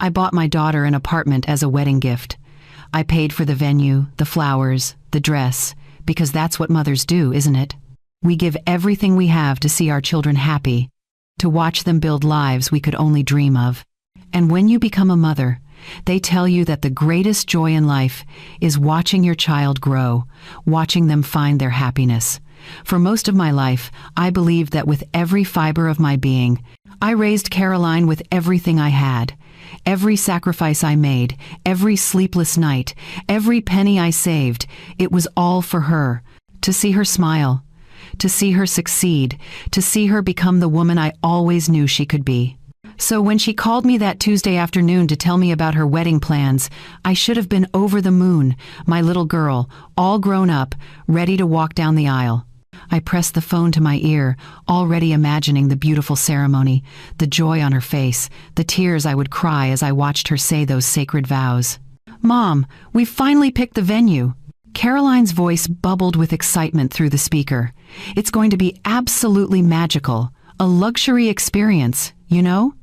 I bought my daughter an apartment as a wedding gift. I paid for the venue, the flowers, the dress, because that's what mothers do, isn't it? We give everything we have to see our children happy, to watch them build lives we could only dream of. And when you become a mother, they tell you that the greatest joy in life is watching your child grow, watching them find their happiness. For most of my life, I believed that with every fiber of my being, I raised Caroline with everything I had. Every sacrifice I made, every sleepless night, every penny I saved, it was all for her. To see her smile, to see her succeed, to see her become the woman I always knew she could be. So when she called me that Tuesday afternoon to tell me about her wedding plans, I should have been over the moon, my little girl, all grown up, ready to walk down the aisle. I pressed the phone to my ear, already imagining the beautiful ceremony, the joy on her face, the tears I would cry as I watched her say those sacred vows. "Mom, we've finally picked the venue." Caroline's voice bubbled with excitement through the speaker. "It's going to be absolutely magical, a luxury experience, you know?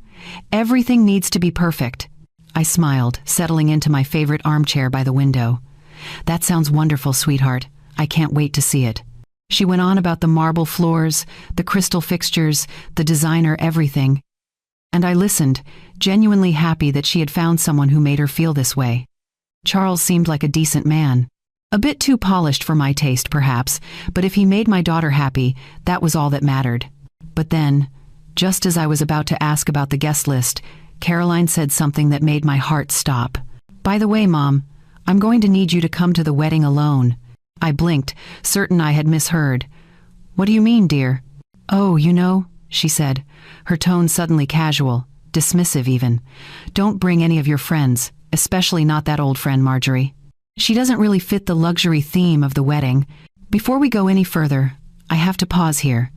Everything needs to be perfect." I smiled, settling into my favorite armchair by the window. "That sounds wonderful, sweetheart. I can't wait to see it." She went on about the marble floors, the crystal fixtures, the designer everything. And I listened, genuinely happy that she had found someone who made her feel this way. Charles seemed like a decent man. A bit too polished for my taste, perhaps, but if he made my daughter happy, that was all that mattered. But then, just as I was about to ask about the guest list, Caroline said something that made my heart stop. "By the way, Mom, I'm going to need you to come to the wedding alone." I blinked, certain I had misheard. "What do you mean, dear?" "Oh, you know," she said, her tone suddenly casual, dismissive even. "Don't bring any of your friends, especially not that old friend Marjorie. She doesn't really fit the luxury theme of the wedding. Before we go any further, I have to pause here.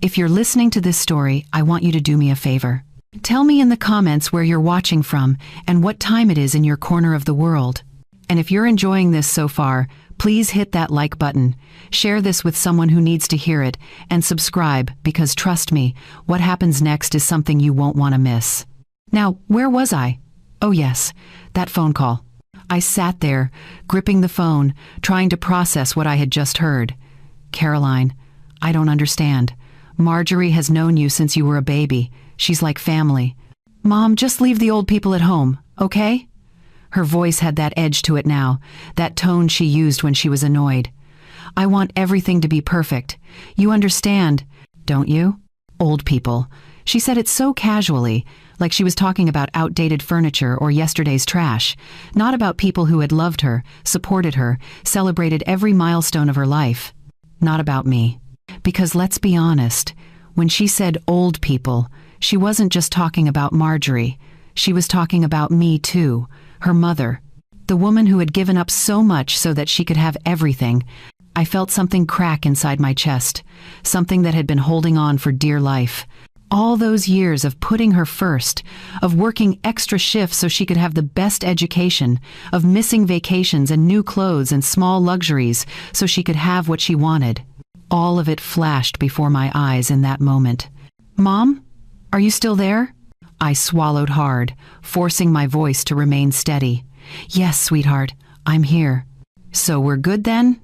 If you're listening to this story, I want you to do me a favor. Tell me in the comments where you're watching from and what time it is in your corner of the world. And if you're enjoying this so far, please hit that like button, share this with someone who needs to hear it, and subscribe because trust me, what happens next is something you won't want to miss. Now, where was I? Oh yes, that phone call. I sat there, gripping the phone, trying to process what I had just heard. "Caroline, I don't understand. Marjorie has known you since you were a baby. She's like family. Mom, just leave the old people at home, okay?" Her voice had that edge to it now, that tone she used when she was annoyed. "I want everything to be perfect. You understand, don't you? Old people." She said it so casually, like she was talking about outdated furniture or yesterday's trash, not about people who had loved her, supported her, celebrated every milestone of her life. Not about me. Because let's be honest, when she said old people, she wasn't just talking about Marjorie. She was talking about me too. Her mother, the woman who had given up so much so that she could have everything. I felt something crack inside my chest, something that had been holding on for dear life. All those years of putting her first, of working extra shifts so she could have the best education, of missing vacations and new clothes and small luxuries so she could have what she wanted. All of it flashed before my eyes in that moment. "Mom, are you still there?" I swallowed hard, forcing my voice to remain steady. "Yes, sweetheart, I'm here." "So we're good then?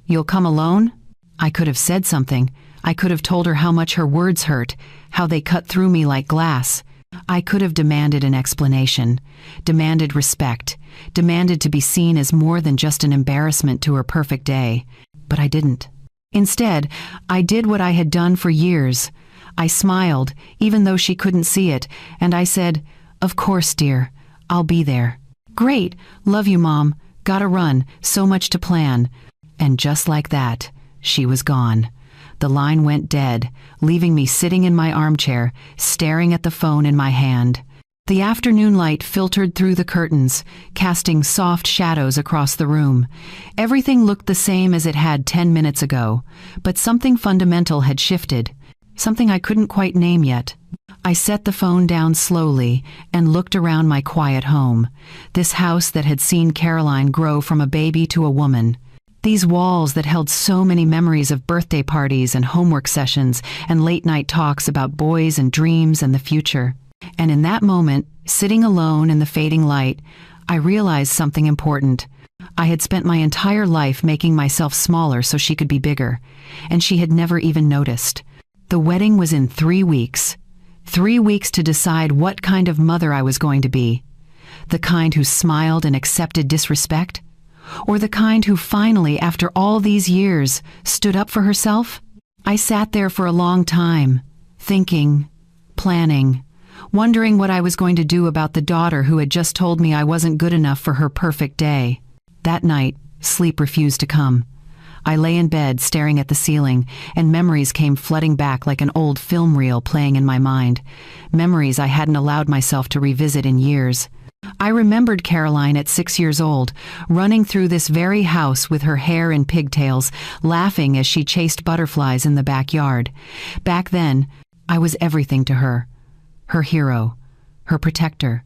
You'll come alone?" I could have said something. I could have told her how much her words hurt, how they cut through me like glass. I could have demanded an explanation, demanded respect, demanded to be seen as more than just an embarrassment to her perfect day. But I didn't. Instead, I did what I had done for years. I smiled, even though she couldn't see it, and I said, "Of course, dear. I'll be there." "Great. Love you, Mom. Gotta run. So much to plan." And just like that, she was gone. The line went dead, leaving me sitting in my armchair, staring at the phone in my hand. The afternoon light filtered through the curtains, casting soft shadows across the room. Everything looked the same as it had 10 minutes ago, but something fundamental had shifted. Something I couldn't quite name yet. I set the phone down slowly and looked around my quiet home, this house that had seen Caroline grow from a baby to a woman. These walls that held so many memories of birthday parties and homework sessions and late-night talks about boys and dreams and the future. And in that moment, sitting alone in the fading light, I realized something important. I had spent my entire life making myself smaller so she could be bigger, and she had never even noticed. The wedding was in 3 weeks. 3 weeks to decide what kind of mother I was going to be. The kind who smiled and accepted disrespect? Or the kind who finally, after all these years, stood up for herself? I sat there for a long time, thinking, planning, wondering what I was going to do about the daughter who had just told me I wasn't good enough for her perfect day. That night, sleep refused to come. I lay in bed staring at the ceiling, and memories came flooding back like an old film reel playing in my mind. Memories I hadn't allowed myself to revisit in years. I remembered Caroline at 6 years old, running through this very house with her hair in pigtails, laughing as she chased butterflies in the backyard. Back then, I was everything to her. Her hero, her protector,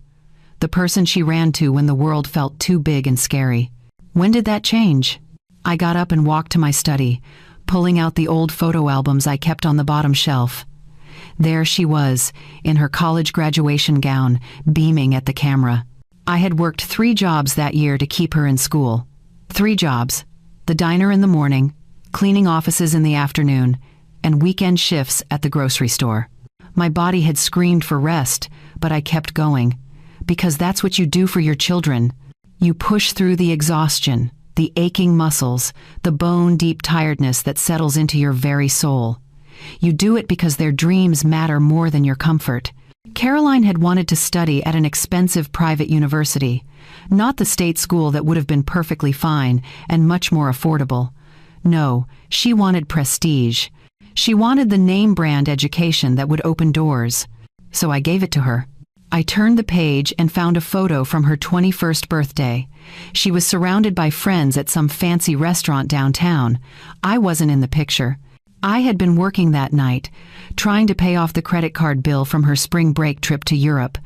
the person she ran to when the world felt too big and scary. When did that change? I got up and walked to my study, pulling out the old photo albums I kept on the bottom shelf. There she was, in her college graduation gown, beaming at the camera. I had worked 3 jobs that year to keep her in school. 3 jobs: the diner in the morning, cleaning offices in the afternoon, and weekend shifts at the grocery store. My body had screamed for rest, but I kept going. Because that's what you do for your children. You push through the exhaustion, the aching muscles, the bone-deep tiredness that settles into your very soul. You do it because their dreams matter more than your comfort. Caroline had wanted to study at an expensive private university, not the state school that would have been perfectly fine and much more affordable. No, she wanted prestige. She wanted the name-brand education that would open doors. So I gave it to her. I turned the page and found a photo from her 21st birthday. She was surrounded by friends at some fancy restaurant downtown. I wasn't in the picture. I had been working that night, trying to pay off the credit card bill from her spring break trip to Europe.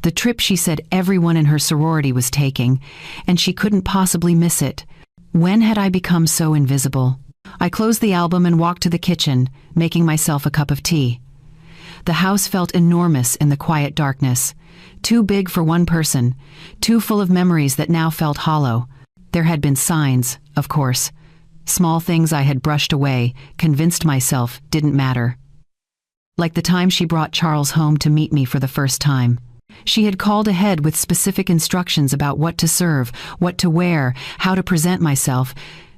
The trip she said everyone in her sorority was taking, and she couldn't possibly miss it. When had I become so invisible? I closed the album and walked to the kitchen, making myself a cup of tea. The house felt enormous in the quiet darkness, too big for one person, too full of memories that now felt hollow. There had been signs, of course. Small things I had brushed away, convinced myself didn't matter. Like the time she brought Charles home to meet me for the first time. She had called ahead with specific instructions about what to serve, what to wear, how to present myself.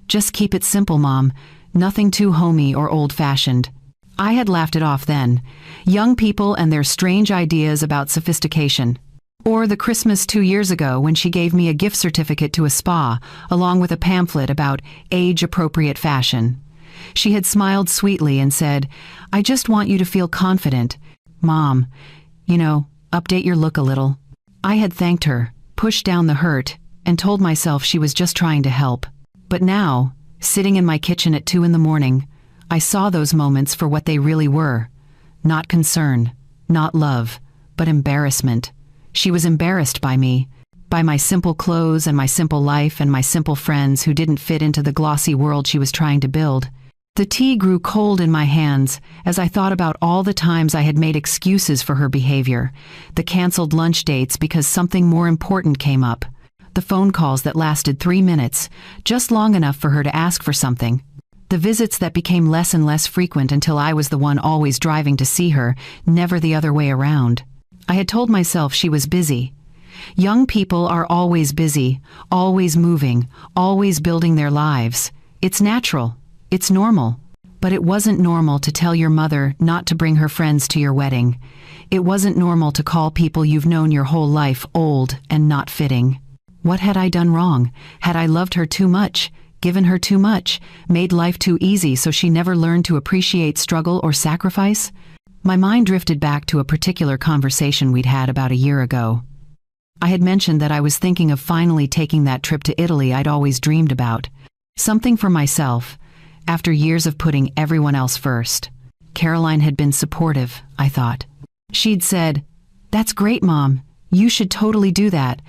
Just keep it simple, Mom. Nothing too homey or old-fashioned. I had laughed it off then. Young people and their strange ideas about sophistication. Or the Christmas 2 years ago when she gave me a gift certificate to a spa, along with a pamphlet about age-appropriate fashion. She had smiled sweetly and said, "I just want you to feel confident. Mom, update your look a little." I had thanked her, pushed down the hurt, and told myself she was just trying to help. But now, sitting in my kitchen at 2 in the morning, I saw those moments for what they really were. Not concern, not love, but embarrassment. She was embarrassed by me, by my simple clothes and my simple life and my simple friends who didn't fit into the glossy world she was trying to build. The tea grew cold in my hands as I thought about all the times I had made excuses for her behavior, the canceled lunch dates because something more important came up, the phone calls that lasted 3 minutes, just long enough for her to ask for something, the visits that became less and less frequent until I was the one always driving to see her, never the other way around. I had told myself she was busy. Young people are always busy, always moving, always building their lives. It's natural. It's normal. But it wasn't normal to tell your mother not to bring her friends to your wedding. It wasn't normal to call people you've known your whole life old and not fitting. What had I done wrong? Had I loved her too much, given her too much, made life too easy so she never learned to appreciate struggle or sacrifice? My mind drifted back to a particular conversation we'd had about a year ago. I had mentioned that I was thinking of finally taking that trip to Italy I'd always dreamed about. Something for myself, after years of putting everyone else first. Caroline had been supportive, I thought. She'd said, "That's great, Mom. You should totally do that."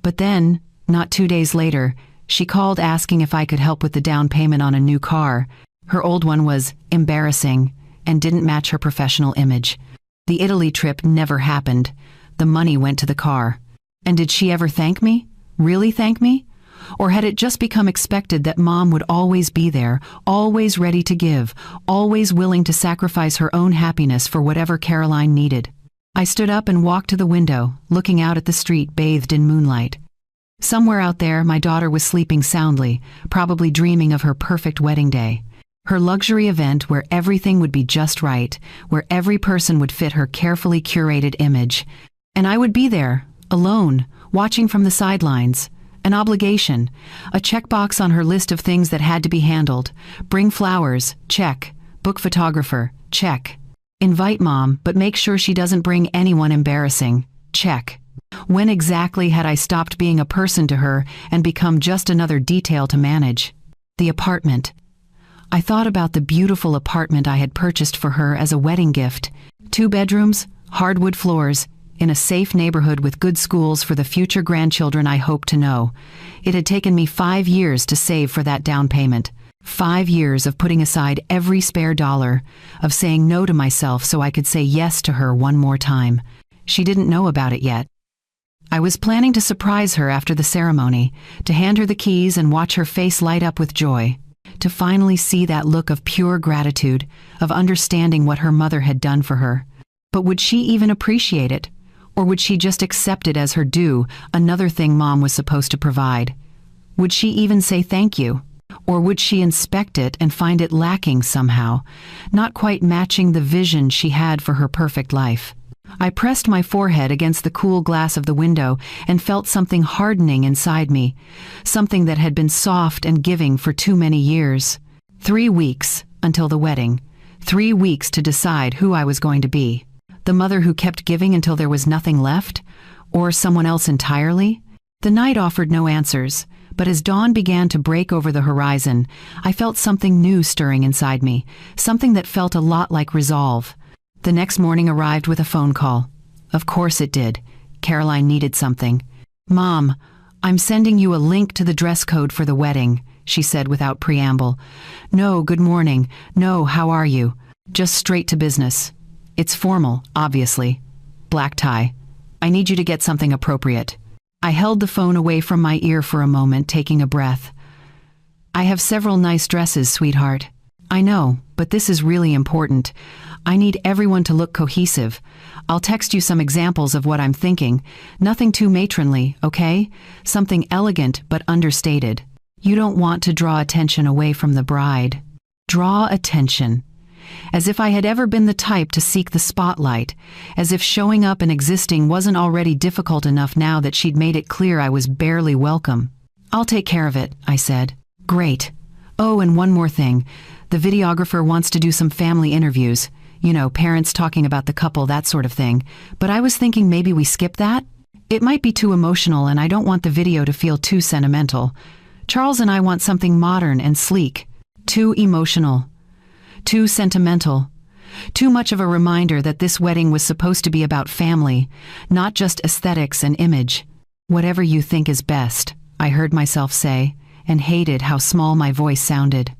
But then, not 2 days later, she called asking if I could help with the down payment on a new car. Her old one was embarrassing and didn't match her professional image. The Italy trip never happened. The money went to the car. And did she ever thank me? Really thank me? Or had it just become expected that Mom would always be there, always ready to give, always willing to sacrifice her own happiness for whatever Caroline needed? I stood up and walked to the window, looking out at the street bathed in moonlight. Somewhere out there, my daughter was sleeping soundly, probably dreaming of her perfect wedding day. Her luxury event where everything would be just right, where every person would fit her carefully curated image. And I would be there, alone, watching from the sidelines. An obligation, a checkbox on her list of things that had to be handled. Bring flowers, check. Book photographer, check. Invite Mom, but make sure she doesn't bring anyone embarrassing, check. When exactly had I stopped being a person to her and become just another detail to manage? The apartment. I thought about the beautiful apartment I had purchased for her as a wedding gift. 2 bedrooms, hardwood floors, in a safe neighborhood with good schools for the future grandchildren I hoped to know. It had taken me 5 years to save for that down payment. 5 years of putting aside every spare dollar, of saying no to myself so I could say yes to her one more time. She didn't know about it yet. I was planning to surprise her after the ceremony, to hand her the keys and watch her face light up with joy, to finally see that look of pure gratitude, of understanding what her mother had done for her. But would she even appreciate it? Or would she just accept it as her due, another thing Mom was supposed to provide? Would she even say thank you? Or would she inspect it and find it lacking somehow, not quite matching the vision she had for her perfect life? I pressed my forehead against the cool glass of the window and felt something hardening inside me, something that had been soft and giving for too many years. 3 weeks until the wedding. 3 weeks to decide who I was going to be. The mother who kept giving until there was nothing left? Or someone else entirely? The night offered no answers, but as dawn began to break over the horizon, I felt something new stirring inside me, something that felt a lot like resolve. The next morning arrived with a phone call. Of course it did. Caroline needed something. "Mom, I'm sending you a link to the dress code for the wedding," she said without preamble. "No, good morning. No, how are you? Just straight to business. It's formal, obviously. Black tie. I need you to get something appropriate." I held the phone away from my ear for a moment, taking a breath. "I have several nice dresses, sweetheart." "I know, but this is really important. I need everyone to look cohesive. I'll text you some examples of what I'm thinking. Nothing too matronly, okay? Something elegant but understated. You don't want to draw attention away from the bride." Draw attention. As if I had ever been the type to seek the spotlight, as if showing up and existing wasn't already difficult enough now that she'd made it clear I was barely welcome. "I'll take care of it," I said. "Great. Oh, and one more thing. The videographer wants to do some family interviews. You know, parents talking about the couple, that sort of thing. But I was thinking maybe we skip that? It might be too emotional and I don't want the video to feel too sentimental. Charles and I want something modern and sleek. Too emotional. Too sentimental. Too much of a reminder that this wedding was supposed to be about family, not just aesthetics and image. Whatever you think is best," I heard myself say, and hated how small my voice sounded.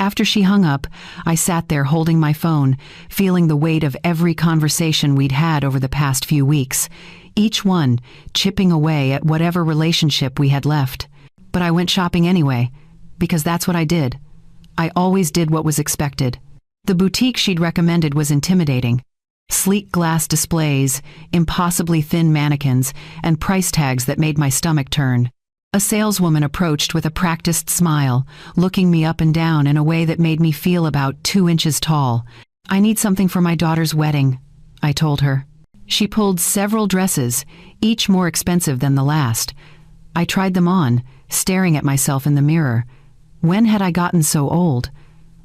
After she hung up, I sat there holding my phone, feeling the weight of every conversation we'd had over the past few weeks, each one chipping away at whatever relationship we had left. But I went shopping anyway, because that's what I did. I always did what was expected. The boutique she'd recommended was intimidating. Sleek glass displays, impossibly thin mannequins, and price tags that made my stomach turn. A saleswoman approached with a practiced smile, looking me up and down in a way that made me feel about 2 inches tall. "I need something for my daughter's wedding," I told her. She pulled several dresses, each more expensive than the last. I tried them on, staring at myself in the mirror. When had I gotten so old?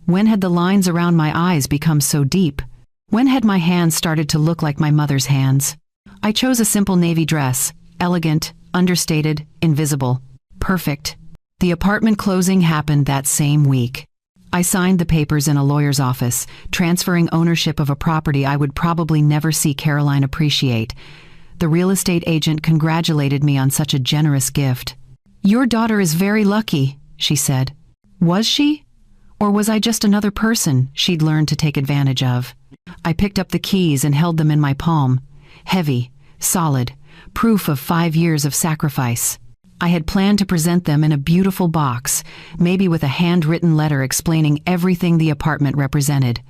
When had the lines around my eyes become so deep? When had my hands started to look like my mother's hands? I chose a simple navy dress, elegant, understated, invisible. Perfect. The apartment closing happened that same week. I signed the papers in a lawyer's office, transferring ownership of a property I would probably never see Caroline appreciate. The real estate agent congratulated me on such a generous gift. "Your daughter is very lucky," she said. Was she? Or was I just another person she'd learned to take advantage of? I picked up the keys and held them in my palm. Heavy, solid, proof of 5 years of sacrifice. I had planned to present them in a beautiful box, maybe with a handwritten letter explaining everything the apartment represented.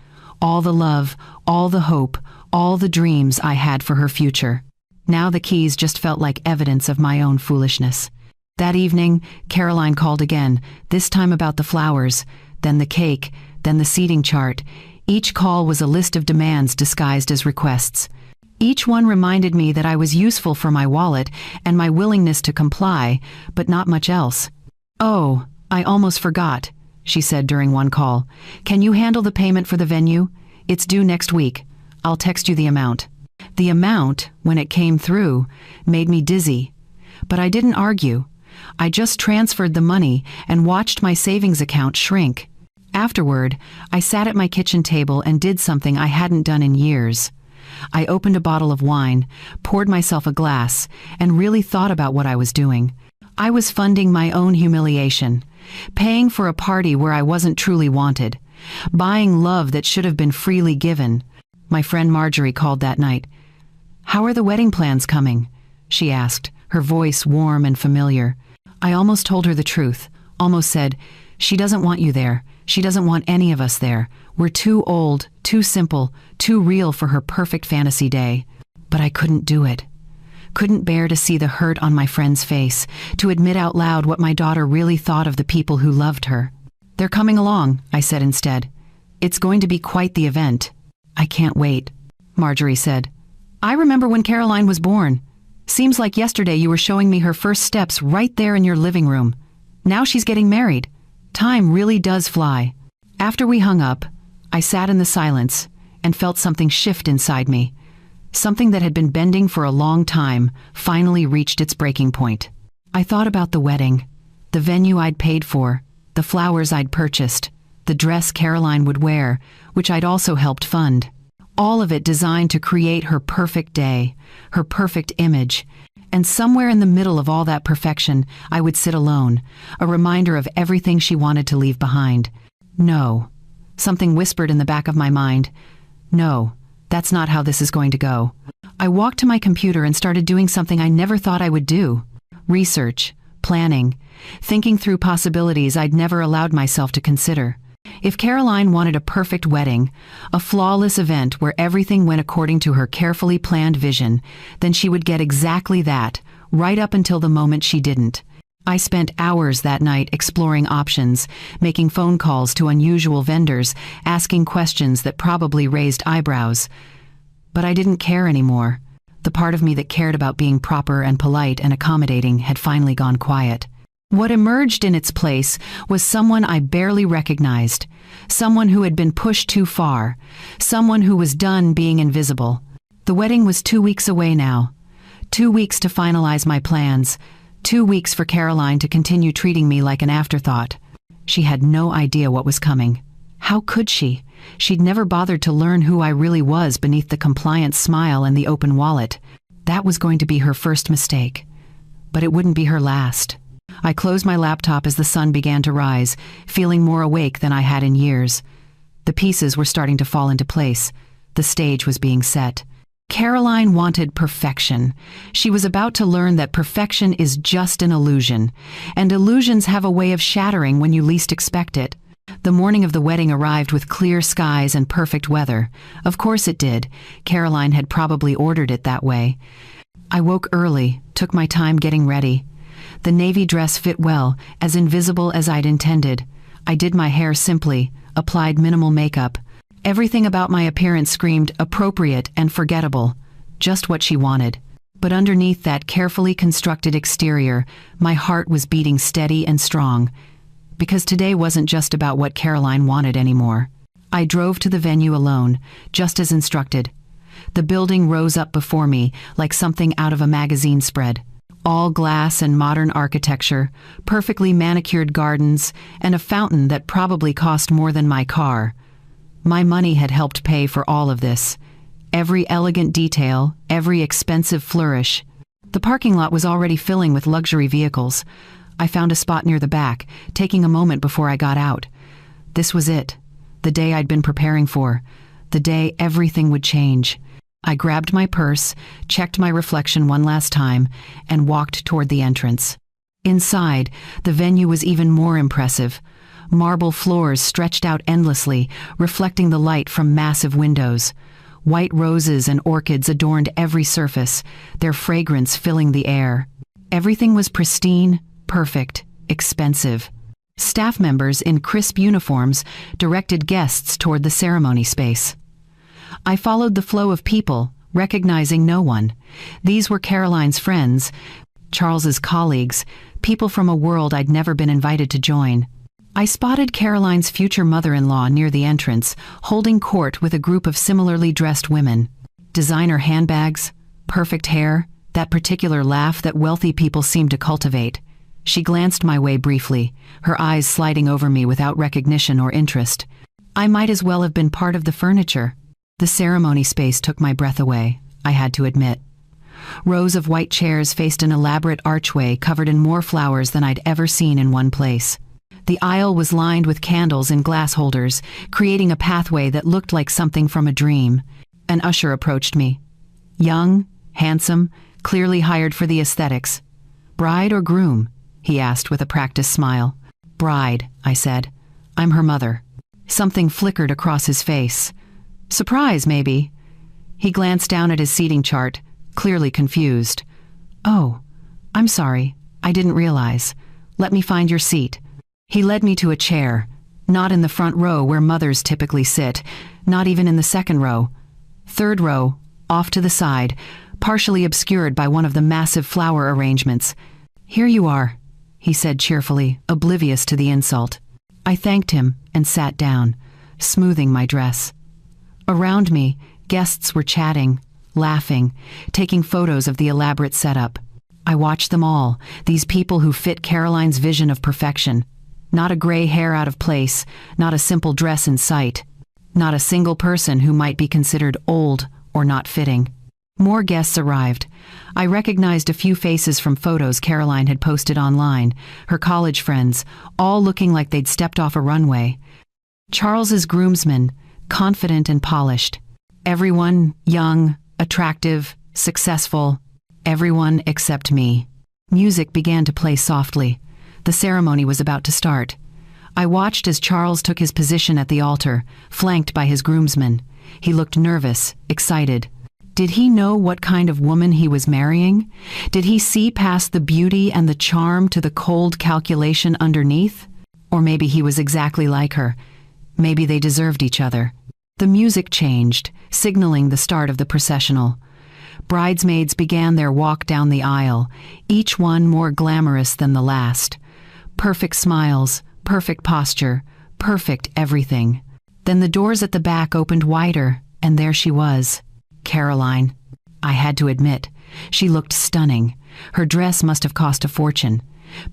All the love, all the hope, all the dreams I had for her future. Now the keys just felt like evidence of my own foolishness. That evening, Caroline called again, this time about the flowers, then the cake, then the seating chart. Each call was a list of demands disguised as requests. Each one reminded me that I was useful for my wallet and my willingness to comply, but not much else. "Oh, I almost forgot," she said during one call. "Can you handle the payment for the venue? It's due next week. I'll text you the amount." The amount, when it came through, made me dizzy. But I didn't argue. I just transferred the money and watched my savings account shrink. Afterward, I sat at my kitchen table and did something I hadn't done in years. I opened a bottle of wine, poured myself a glass, and really thought about what I was doing. I was funding my own humiliation, paying for a party where I wasn't truly wanted, buying love that should have been freely given. My friend Marjorie called that night. "How are the wedding plans coming?" she asked, her voice warm and familiar. I almost told her the truth, almost said, "She doesn't want you there. She doesn't want any of us there. We're too old, too simple, too real for her perfect fantasy day." But I couldn't do it. Couldn't bear to see the hurt on my friend's face, to admit out loud what my daughter really thought of the people who loved her. "They're coming along," I said instead. "It's going to be quite the event." "I can't wait," Marjorie said. "I remember when Caroline was born. Seems like yesterday you were showing me her first steps right there in your living room. Now she's getting married. Time really does fly." After we hung up, I sat in the silence and felt something shift inside me. Something that had been bending for a long time finally reached its breaking point. I thought about the wedding, the venue I'd paid for, the flowers I'd purchased, the dress Caroline would wear, which I'd also helped fund. All of it designed to create her perfect day, her perfect image. And somewhere in the middle of all that perfection, I would sit alone, a reminder of everything she wanted to leave behind. No. Something whispered in the back of my mind. No, that's not how this is going to go. I walked to my computer and started doing something I never thought I would do. Research, planning, thinking through possibilities I'd never allowed myself to consider. If Caroline wanted a perfect wedding, a flawless event where everything went according to her carefully planned vision, then she would get exactly that, right up until the moment she didn't. I spent hours that night exploring options, making phone calls to unusual vendors, asking questions that probably raised eyebrows. But I didn't care anymore. The part of me that cared about being proper and polite and accommodating had finally gone quiet. What emerged in its place was someone I barely recognized, someone who had been pushed too far, someone who was done being invisible. The wedding was 2 weeks away now. 2 weeks to finalize my plans. 2 weeks for Caroline to continue treating me like an afterthought. She had no idea what was coming. How could she? She'd never bothered to learn who I really was beneath the compliant smile and the open wallet. That was going to be her first mistake. But it wouldn't be her last. I closed my laptop as the sun began to rise, feeling more awake than I had in years. The pieces were starting to fall into place. The stage was being set. Caroline wanted perfection. She was about to learn that perfection is just an illusion, and illusions have a way of shattering when you least expect it. The morning of the wedding arrived with clear skies and perfect weather. Of course it did. Caroline had probably ordered it that way. I woke early, took my time getting ready. The navy dress fit well, as invisible as I'd intended. I did my hair simply, applied minimal makeup. Everything about my appearance screamed appropriate and forgettable, just what she wanted. But underneath that carefully constructed exterior, my heart was beating steady and strong. Because today wasn't just about what Caroline wanted anymore. I drove to the venue alone, just as instructed. The building rose up before me like something out of a magazine spread. All glass and modern architecture, perfectly manicured gardens, and a fountain that probably cost more than my car. My money had helped pay for all of this. Every elegant detail, every expensive flourish. The parking lot was already filling with luxury vehicles. I found a spot near the back, taking a moment before I got out. This was it, the day I'd been preparing for, the day everything would change. I grabbed my purse, checked my reflection one last time, and walked toward the entrance. Inside, the venue was even more impressive. Marble floors stretched out endlessly, reflecting the light from massive windows. White roses and orchids adorned every surface, their fragrance filling the air. Everything was pristine, perfect, expensive. Staff members in crisp uniforms directed guests toward the ceremony space. I followed the flow of people, recognizing no one. These were Caroline's friends, Charles's colleagues, people from a world I'd never been invited to join. I spotted Caroline's future mother-in-law near the entrance, holding court with a group of similarly dressed women. Designer handbags, perfect hair, that particular laugh that wealthy people seem to cultivate. She glanced my way briefly, her eyes sliding over me without recognition or interest. I might as well have been part of the furniture. The ceremony space took my breath away, I had to admit. Rows of white chairs faced an elaborate archway covered in more flowers than I'd ever seen in one place. The aisle was lined with candles in glass holders, creating a pathway that looked like something from a dream. An usher approached me. Young, handsome, clearly hired for the aesthetics. "Bride or groom?" he asked with a practiced smile. "Bride," I said. "I'm her mother." Something flickered across his face. "Surprise, maybe." He glanced down at his seating chart, clearly confused. "Oh, I'm sorry. I didn't realize. Let me find your seat." He led me to a chair, not in the front row where mothers typically sit, not even in the second row. Third row, off to the side, partially obscured by one of the massive flower arrangements. "Here you are," he said cheerfully, oblivious to the insult. I thanked him and sat down, smoothing my dress. Around me, guests were chatting, laughing, taking photos of the elaborate setup. I watched them all, these people who fit Caroline's vision of perfection. Not a gray hair out of place, not a simple dress in sight, not a single person who might be considered old or not fitting. More guests arrived. I recognized a few faces from photos Caroline had posted online, her college friends, all looking like they'd stepped off a runway. Charles's groomsmen, confident and polished. Everyone young, attractive, successful. Everyone except me. Music began to play softly. The ceremony was about to start. I watched as Charles took his position at the altar, flanked by his groomsmen. He looked nervous, excited. Did he know what kind of woman he was marrying? Did he see past the beauty and the charm to the cold calculation underneath? Or maybe he was exactly like her. Maybe they deserved each other. The music changed, signaling the start of the processional. Bridesmaids began their walk down the aisle, each one more glamorous than the last. Perfect smiles, perfect posture, perfect everything. Then the doors at the back opened wider, and there she was, Caroline. I had to admit, she looked stunning. Her dress must have cost a fortune.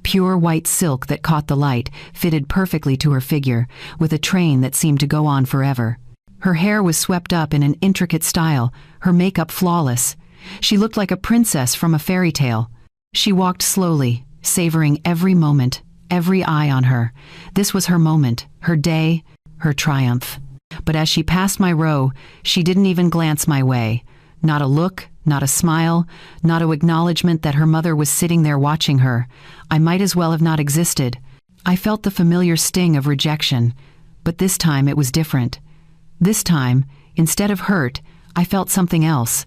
Pure white silk that caught the light, fitted perfectly to her figure, with a train that seemed to go on forever. Her hair was swept up in an intricate style, her makeup flawless. She looked like a princess from a fairy tale. She walked slowly, savoring every moment, every eye on her. This was her moment, her day, her triumph. But as she passed my row, she didn't even glance my way. Not a look, not a smile, not an acknowledgement that her mother was sitting there watching her. I might as well have not existed. I felt the familiar sting of rejection, but this time it was different. This time, instead of hurt, I felt something else,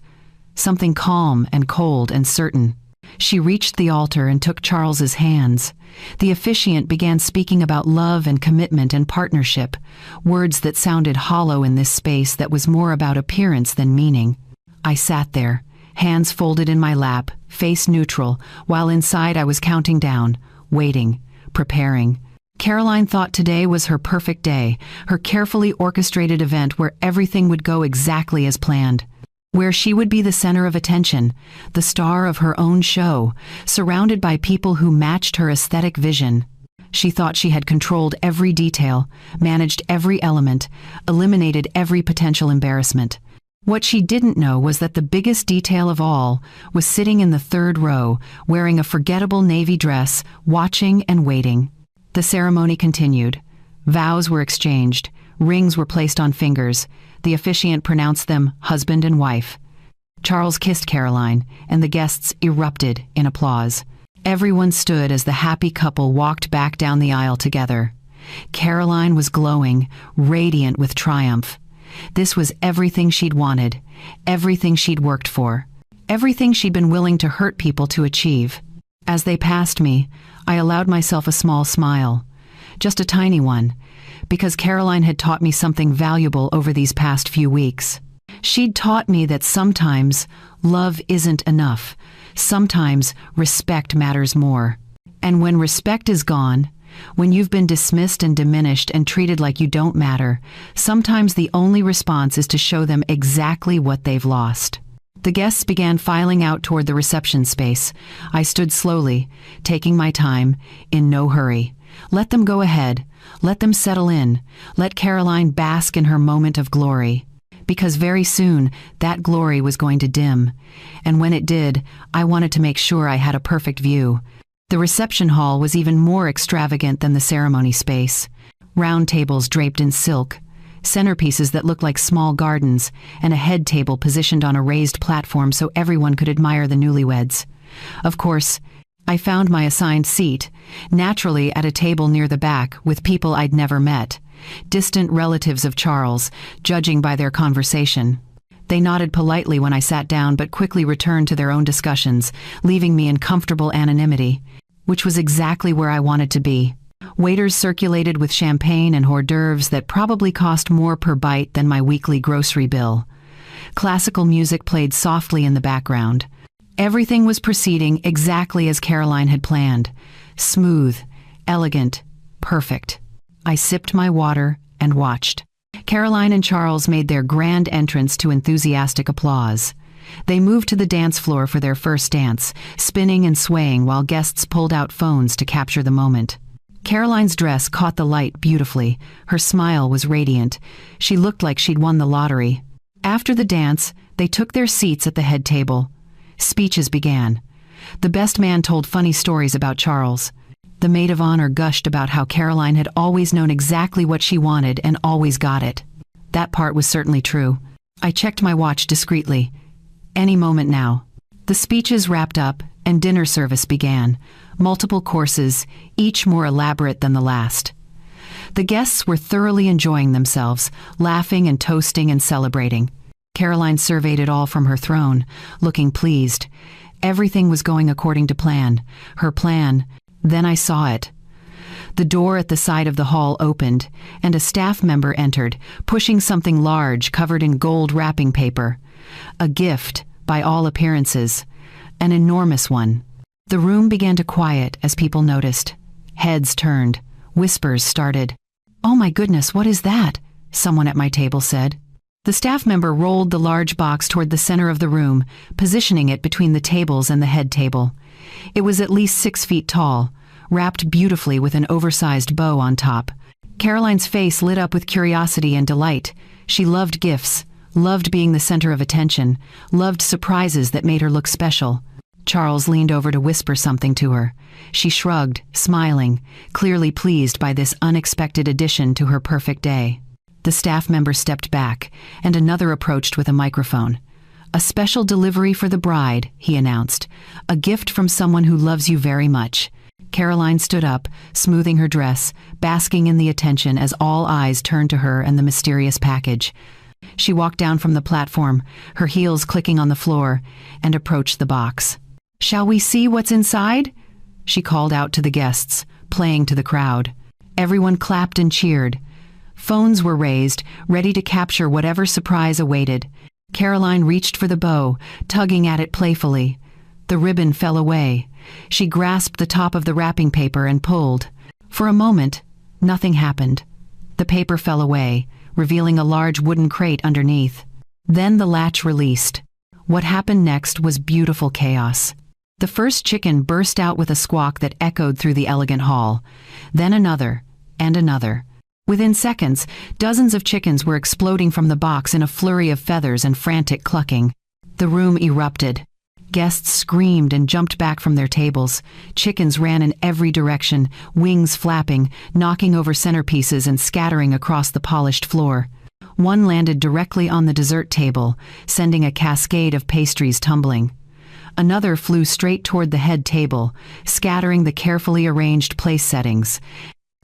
something calm and cold and certain. She reached the altar and took Charles's hands. The officiant began speaking about love and commitment and partnership, words that sounded hollow in this space that was more about appearance than meaning. I sat there, hands folded in my lap, face neutral, while inside I was counting down, waiting, preparing. Caroline thought today was her perfect day, her carefully orchestrated event where everything would go exactly as planned. Where she would be the center of attention, the star of her own show, surrounded by people who matched her aesthetic vision. She thought she had controlled every detail, managed every element, eliminated every potential embarrassment. What she didn't know was that the biggest detail of all was sitting in the third row, wearing a forgettable navy dress, watching and waiting. The ceremony continued. Vows were exchanged, Rings were placed on fingers. The officiant pronounced them husband and wife. Charles kissed Caroline, and the guests erupted in applause. Everyone stood as the happy couple walked back down the aisle together. Caroline was glowing, radiant with triumph. This was everything she'd wanted, everything she'd worked for, everything she'd been willing to hurt people to achieve. As they passed me, I allowed myself a small smile, just a tiny one, because Caroline had taught me something valuable over these past few weeks. She'd taught me that sometimes love isn't enough. Sometimes respect matters more. And when respect is gone, when you've been dismissed and diminished and treated like you don't matter, sometimes the only response is to show them exactly what they've lost. The guests began filing out toward the reception space. I stood slowly, taking my time, in no hurry. Let them go ahead. Let them settle in. Let Caroline bask in her moment of glory. Because very soon, that glory was going to dim. And when it did, I wanted to make sure I had a perfect view. The reception hall was even more extravagant than the ceremony space. Round tables draped in silk, centerpieces that looked like small gardens, and a head table positioned on a raised platform so everyone could admire the newlyweds. Of course, I found my assigned seat, naturally at a table near the back with people I'd never met, distant relatives of Charles, judging by their conversation. They nodded politely when I sat down but quickly returned to their own discussions, leaving me in comfortable anonymity, which was exactly where I wanted to be. Waiters circulated with champagne and hors d'oeuvres that probably cost more per bite than my weekly grocery bill. Classical music played softly in the background. Everything was proceeding exactly as Caroline had planned. Smooth, elegant, perfect. I sipped my water and watched. Caroline and Charles made their grand entrance to enthusiastic applause. They moved to the dance floor for their first dance, spinning and swaying while guests pulled out phones to capture the moment. Caroline's dress caught the light beautifully. Her smile was radiant. She looked like she'd won the lottery. After the dance, they took their seats at the head table. Speeches began. The best man told funny stories about Charles. The maid of honor gushed about how Caroline had always known exactly what she wanted and always got it. That part was certainly true. I checked my watch discreetly. Any moment now. The speeches wrapped up and dinner service began. Multiple courses, each more elaborate than the last. The guests were thoroughly enjoying themselves, laughing and toasting and celebrating. Caroline surveyed it all from her throne, looking pleased. Everything was going according to plan. Her plan. Then I saw it. The door at the side of the hall opened, and a staff member entered, pushing something large covered in gold wrapping paper. A gift, by all appearances. An enormous one. The room began to quiet as people noticed. Heads turned. Whispers started. "Oh my goodness, what is that?" someone at my table said. The staff member rolled the large box toward the center of the room, positioning it between the tables and the head table. It was at least 6 feet tall, wrapped beautifully with an oversized bow on top. Caroline's face lit up with curiosity and delight. She loved gifts, loved being the center of attention, loved surprises that made her look special. Charles leaned over to whisper something to her. She shrugged, smiling, clearly pleased by this unexpected addition to her perfect day. The staff member stepped back, and another approached with a microphone. "A special delivery for the bride," he announced. "A gift from someone who loves you very much." Caroline stood up, smoothing her dress, basking in the attention as all eyes turned to her and the mysterious package. She walked down from the platform, her heels clicking on the floor, and approached the box. "Shall we see what's inside?" she called out to the guests, playing to the crowd. Everyone clapped and cheered. Phones were raised, ready to capture whatever surprise awaited. Caroline reached for the bow, tugging at it playfully. The ribbon fell away. She grasped the top of the wrapping paper and pulled. For a moment, nothing happened. The paper fell away, revealing a large wooden crate underneath. Then the latch released. What happened next was beautiful chaos. The first chicken burst out with a squawk that echoed through the elegant hall. Then another, and another. Within seconds, dozens of chickens were exploding from the box in a flurry of feathers and frantic clucking. The room erupted. Guests screamed and jumped back from their tables. Chickens ran in every direction, wings flapping, knocking over centerpieces and scattering across the polished floor. One landed directly on the dessert table, sending a cascade of pastries tumbling. Another flew straight toward the head table, scattering the carefully arranged place settings.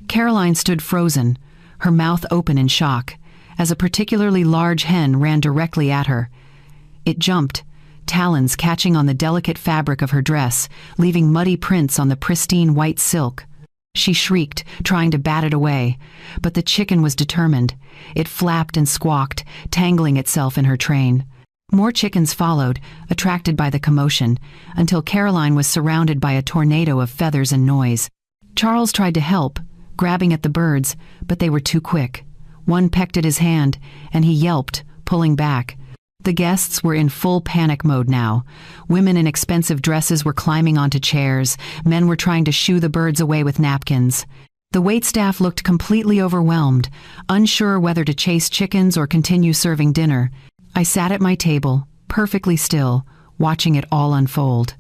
Caroline stood frozen, her mouth open in shock, as a particularly large hen ran directly at her. It jumped, talons catching on the delicate fabric of her dress, leaving muddy prints on the pristine white silk. She shrieked, trying to bat it away, but the chicken was determined. It flapped and squawked, tangling itself in her train. More chickens followed, attracted by the commotion, until Caroline was surrounded by a tornado of feathers and noise. Charles tried to help, grabbing at the birds, but they were too quick. One pecked at his hand, and he yelped, pulling back. The guests were in full panic mode now. Women in expensive dresses were climbing onto chairs. Men were trying to shoo the birds away with napkins. The waitstaff looked completely overwhelmed, unsure whether to chase chickens or continue serving dinner. I sat at my table, perfectly still, watching it all unfold.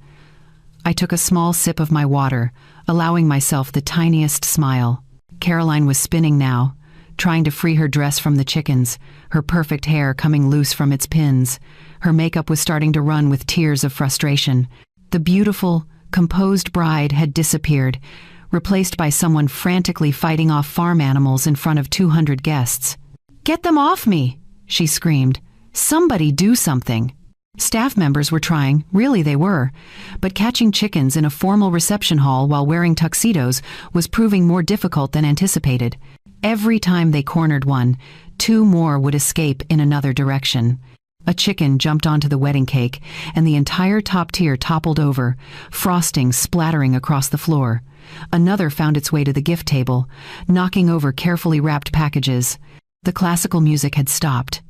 I took a small sip of my water, allowing myself the tiniest smile. Caroline was spinning now, trying to free her dress from the chickens, her perfect hair coming loose from its pins. Her makeup was starting to run with tears of frustration. The beautiful, composed bride had disappeared, replaced by someone frantically fighting off farm animals in front of 200 guests. "Get them off me!" she screamed. "Somebody do something!" Staff members were trying, really they were, but catching chickens in a formal reception hall while wearing tuxedos was proving more difficult than anticipated. Every time they cornered one, 2 more would escape in another direction. A chicken jumped onto the wedding cake, and the entire top tier toppled over, frosting splattering across the floor. Another found its way to the gift table, knocking over carefully wrapped packages. The classical music had stopped.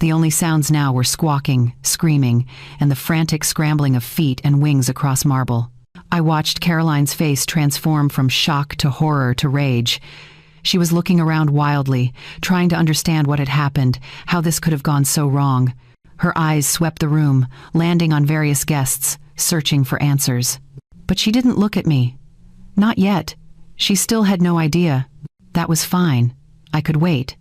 The only sounds now were squawking, screaming, and the frantic scrambling of feet and wings across marble. I watched Caroline's face transform from shock to horror to rage. She was looking around wildly, trying to understand what had happened, how this could have gone so wrong. Her eyes swept the room, landing on various guests, searching for answers. But she didn't look at me. Not yet. She still had no idea. That was fine. I could wait.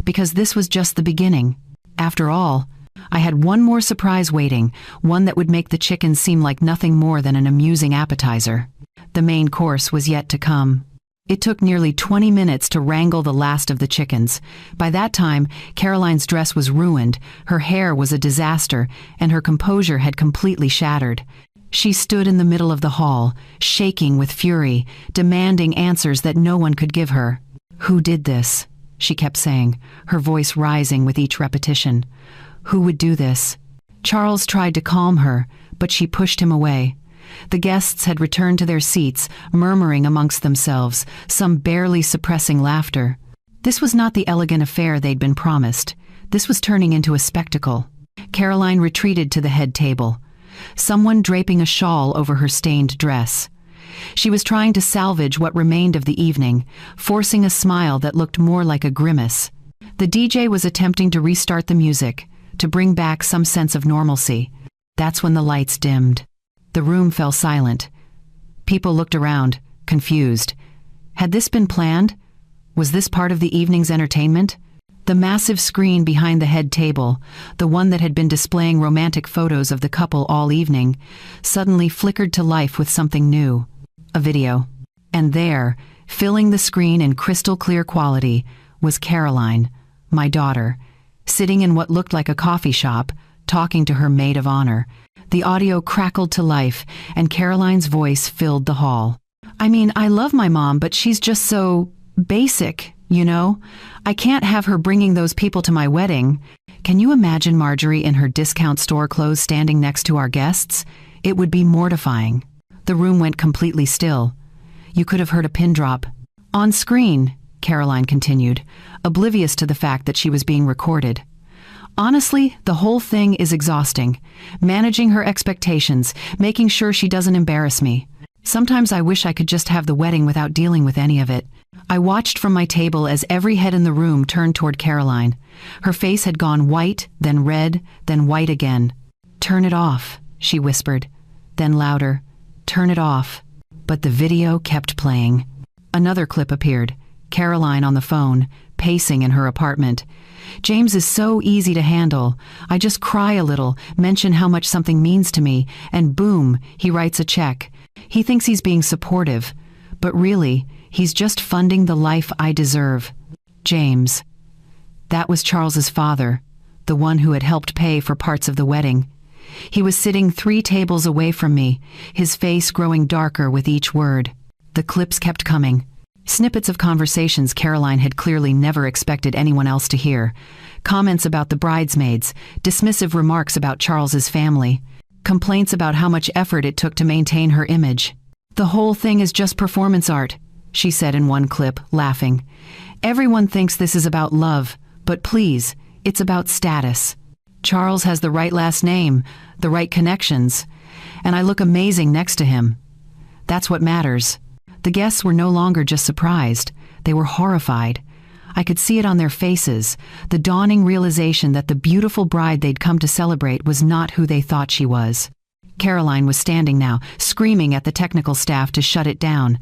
Because this was just the beginning. After all, I had one more surprise waiting, one that would make the chicken seem like nothing more than an amusing appetizer. The main course was yet to come. It took nearly 20 minutes to wrangle the last of the chickens. By that time, Caroline's dress was ruined, her hair was a disaster, and her composure had completely shattered. She stood in the middle of the hall, shaking with fury, demanding answers that no one could give her. "Who did this?" she kept saying, her voice rising with each repetition. Who would do this? Charles tried to calm her, but she pushed him away. The guests had returned to their seats, murmuring amongst themselves, some barely suppressing laughter. This was not the elegant affair they'd been promised. This was turning into a spectacle. Caroline retreated to the head table, someone draping a shawl over her stained dress. She was trying to salvage what remained of the evening, forcing a smile that looked more like a grimace. The DJ was attempting to restart the music, to bring back some sense of normalcy. That's when the lights dimmed. The room fell silent. People looked around, confused. Had this been planned? Was this part of the evening's entertainment? The massive screen behind the head table, the one that had been displaying romantic photos of the couple all evening, suddenly flickered to life with something new. A video. And there, filling the screen in crystal clear quality, was Caroline, my daughter, sitting in what looked like a coffee shop, talking to her maid of honor. The audio crackled to life, and Caroline's voice filled the hall. "I mean, I love my mom, but she's just so basic, you know? I can't have her bringing those people to my wedding. Can you imagine Marjorie in her discount store clothes standing next to our guests? It would be mortifying." The room went completely still. You could have heard a pin drop. "On screen," Caroline continued, oblivious to the fact that she was being recorded. "Honestly, the whole thing is exhausting. Managing her expectations, making sure she doesn't embarrass me. Sometimes I wish I could just have the wedding without dealing with any of it." I watched from my table as every head in the room turned toward Caroline. Her face had gone white, then red, then white again. "Turn it off," she whispered. Then louder, "Turn it off." But the video kept playing. Another clip appeared. Caroline on the phone, pacing in her apartment. "James is so easy to handle. I just cry a little, mention how much something means to me, and boom, he writes a check. He thinks he's being supportive. But really, he's just funding the life I deserve." James. That was Charles's father, the one who had helped pay for parts of the wedding. He was sitting 3 tables away from me, his face growing darker with each word. The clips kept coming. Snippets of conversations Caroline had clearly never expected anyone else to hear. Comments about the bridesmaids, dismissive remarks about Charles's family, complaints about how much effort it took to maintain her image. "The whole thing is just performance art," she said in one clip, laughing. "Everyone thinks this is about love, but please, it's about status. Charles has the right last name, the right connections, and I look amazing next to him. That's what matters." The guests were no longer just surprised, they were horrified. I could see it on their faces, the dawning realization that the beautiful bride they'd come to celebrate was not who they thought she was. Caroline was standing now, screaming at the technical staff to shut it down,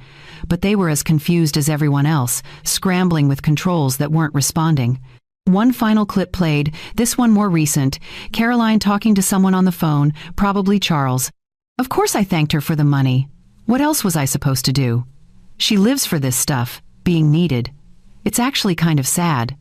but they were as confused as everyone else, scrambling with controls that weren't responding. One final clip played, this one more recent, Caroline talking to someone on the phone, probably Charles. "Of course I thanked her for the money. What else was I supposed to do? She lives for this stuff, being needed. It's actually kind of sad.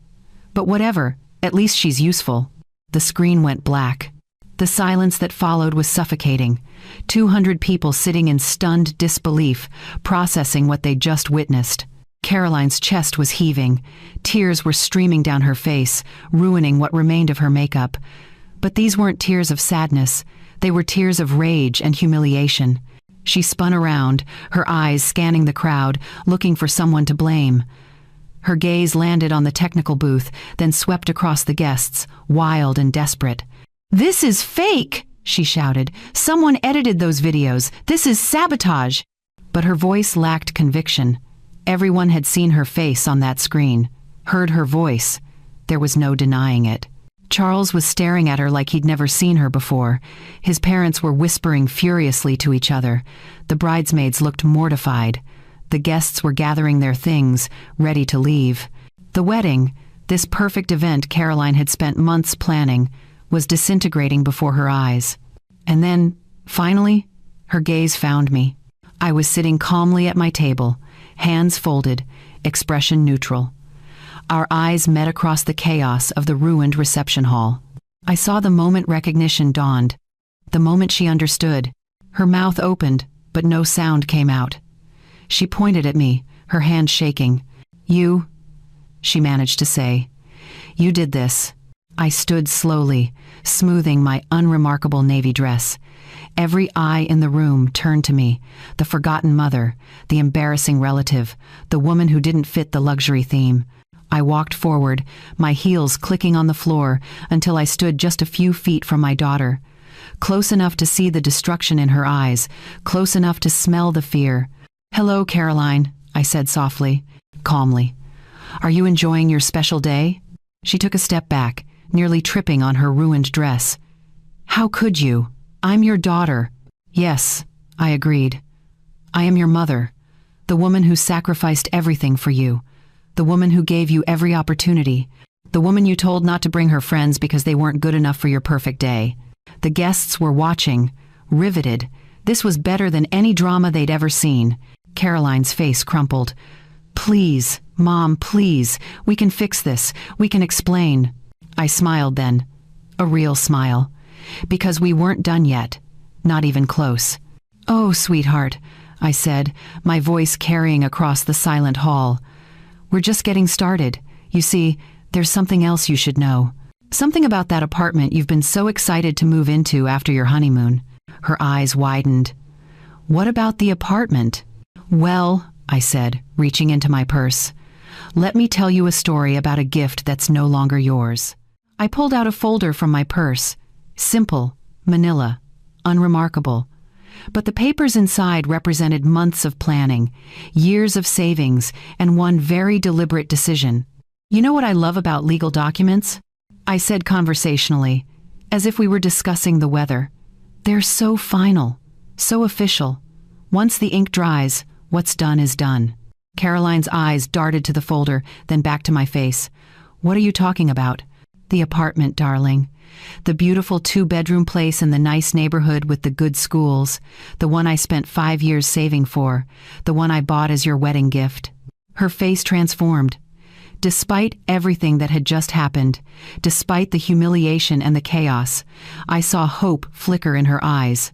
But whatever, at least she's useful." The screen went black. The silence that followed was suffocating. 200 people sitting in stunned disbelief, processing what they'd just witnessed. Caroline's chest was heaving. Tears were streaming down her face, ruining what remained of her makeup. But these weren't tears of sadness. They were tears of rage and humiliation. She spun around, her eyes scanning the crowd, looking for someone to blame. Her gaze landed on the technical booth, then swept across the guests, wild and desperate. "This is fake!" she shouted. "Someone edited those videos. This is sabotage!" But her voice lacked conviction. Everyone had seen her face on that screen, heard her voice. There was no denying it. Charles was staring at her like he'd never seen her before. His parents were whispering furiously to each other. The bridesmaids looked mortified. The guests were gathering their things, ready to leave. The wedding, this perfect event Caroline had spent months planning, was disintegrating before her eyes. And then, finally, her gaze found me. I was sitting calmly at my table, hands folded, expression neutral. Our eyes met across the chaos of the ruined reception hall. I saw the moment recognition dawned, the moment she understood. Her mouth opened, but no sound came out. She pointed at me, her hand shaking. "You," she managed to say. "You did this." I stood slowly, smoothing my unremarkable navy dress. Every eye in the room turned to me, the forgotten mother, the embarrassing relative, the woman who didn't fit the luxury theme. I walked forward, my heels clicking on the floor, until I stood just a few feet from my daughter. Close enough to see the destruction in her eyes, close enough to smell the fear. "Hello, Caroline," I said softly, calmly. "Are you enjoying your special day?" She took a step back, nearly tripping on her ruined dress. "How could you? I'm your daughter." "Yes," I agreed. "I am your mother, the woman who sacrificed everything for you. The woman who gave you every opportunity. The woman you told not to bring her friends because they weren't good enough for your perfect day." The guests were watching, riveted. This was better than any drama they'd ever seen. Caroline's face crumpled. "Please, Mom, please. We can fix this. We can explain." I smiled then. A real smile. Because we weren't done yet. Not even close. "Oh, sweetheart," I said, my voice carrying across the silent hall. "We're just getting started. You see, there's something else you should know. Something about that apartment you've been so excited to move into after your honeymoon." Her eyes widened. "What about the apartment?" "Well," I said, reaching into my purse, "let me tell you a story about a gift that's no longer yours." I pulled out a folder from my purse. Simple, manila, unremarkable. But the papers inside represented months of planning, years of savings, and one very deliberate decision. "You know what I love about legal documents?" I said conversationally, as if we were discussing the weather. They're so final, so official. Once the ink dries, what's done is done. Caroline's eyes darted to the folder, then back to my face. What are you talking about? The apartment, darling. The beautiful 2-bedroom place in the nice neighborhood with the good schools. The one I spent 5 years saving for. The one I bought as your wedding gift. Her face transformed. Despite everything that had just happened, despite the humiliation and the chaos, I saw hope flicker in her eyes.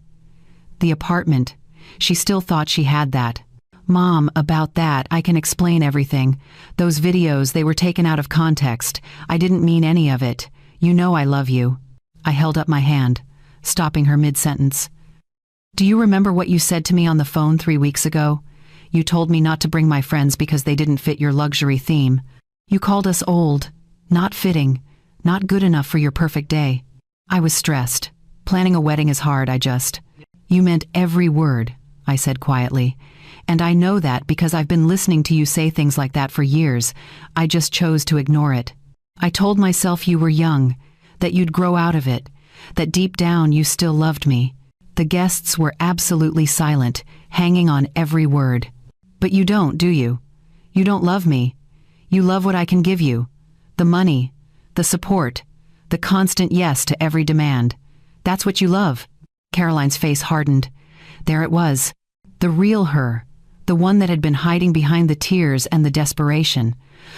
The apartment. She still thought she had that. Mom, about that, I can explain everything. Those videos, they were taken out of context. I didn't mean any of it. You know I love you. I held up my hand, stopping her mid-sentence. Do you remember what you said to me on the phone 3 weeks ago? You told me not to bring my friends because they didn't fit your luxury theme. You called us old, not fitting, not good enough for your perfect day. I was stressed. Planning a wedding is hard, You meant every word, I said quietly. And I know that because I've been listening to you say things like that for years. I just chose to ignore it. I told myself you were young, that you'd grow out of it, that deep down you still loved me. The guests were absolutely silent, hanging on every word. But you don't, do you? You don't love me. You love what I can give you. The money, the support, the constant yes to every demand. That's what you love. Caroline's face hardened. There it was. The real her. The one that had been hiding behind the tears and the desperation.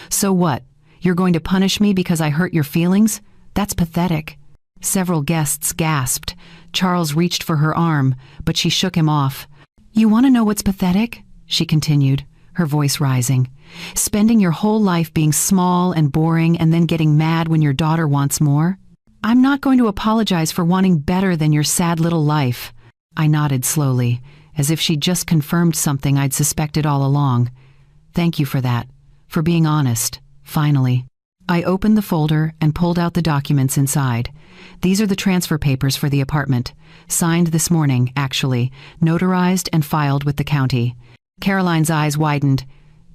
So what? You're going to punish me because I hurt your feelings? That's pathetic. Several guests gasped. Charles reached for her arm, but she shook him off. You want to know what's pathetic? She continued, her voice rising. Spending your whole life being small and boring and then getting mad when your daughter wants more? I'm not going to apologize for wanting better than your sad little life. I nodded slowly, as if she'd just confirmed something I'd suspected all along. Thank you for that, for being honest, finally. I opened the folder and pulled out the documents inside. These are the transfer papers for the apartment, signed this morning, actually, notarized and filed with the county. Caroline's eyes widened.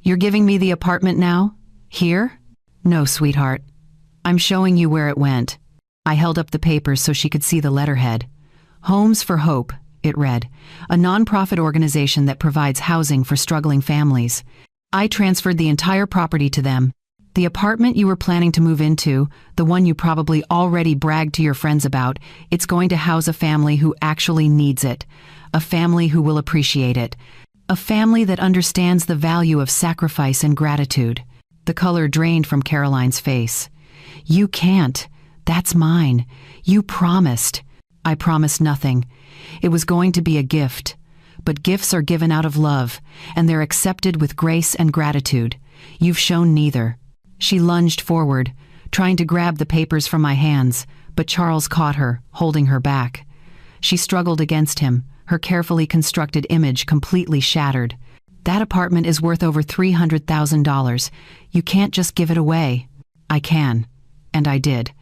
You're giving me the apartment now? Here? No, sweetheart. I'm showing you where it went. I held up the papers so she could see the letterhead. Homes for Hope, it read, a nonprofit organization that provides housing for struggling families. I transferred the entire property to them. The apartment you were planning to move into, the one you probably already bragged to your friends about, it's going to house a family who actually needs it. A family who will appreciate it. A family that understands the value of sacrifice and gratitude. The color drained from Caroline's face. You can't. That's mine. You promised. I promised nothing. It was going to be a gift. But gifts are given out of love, and they're accepted with grace and gratitude. You've shown neither. She lunged forward, trying to grab the papers from my hands, but Charles caught her, holding her back. She struggled against him, her carefully constructed image completely shattered. That apartment is worth over $300,000. You can't just give it away. I can. And I did.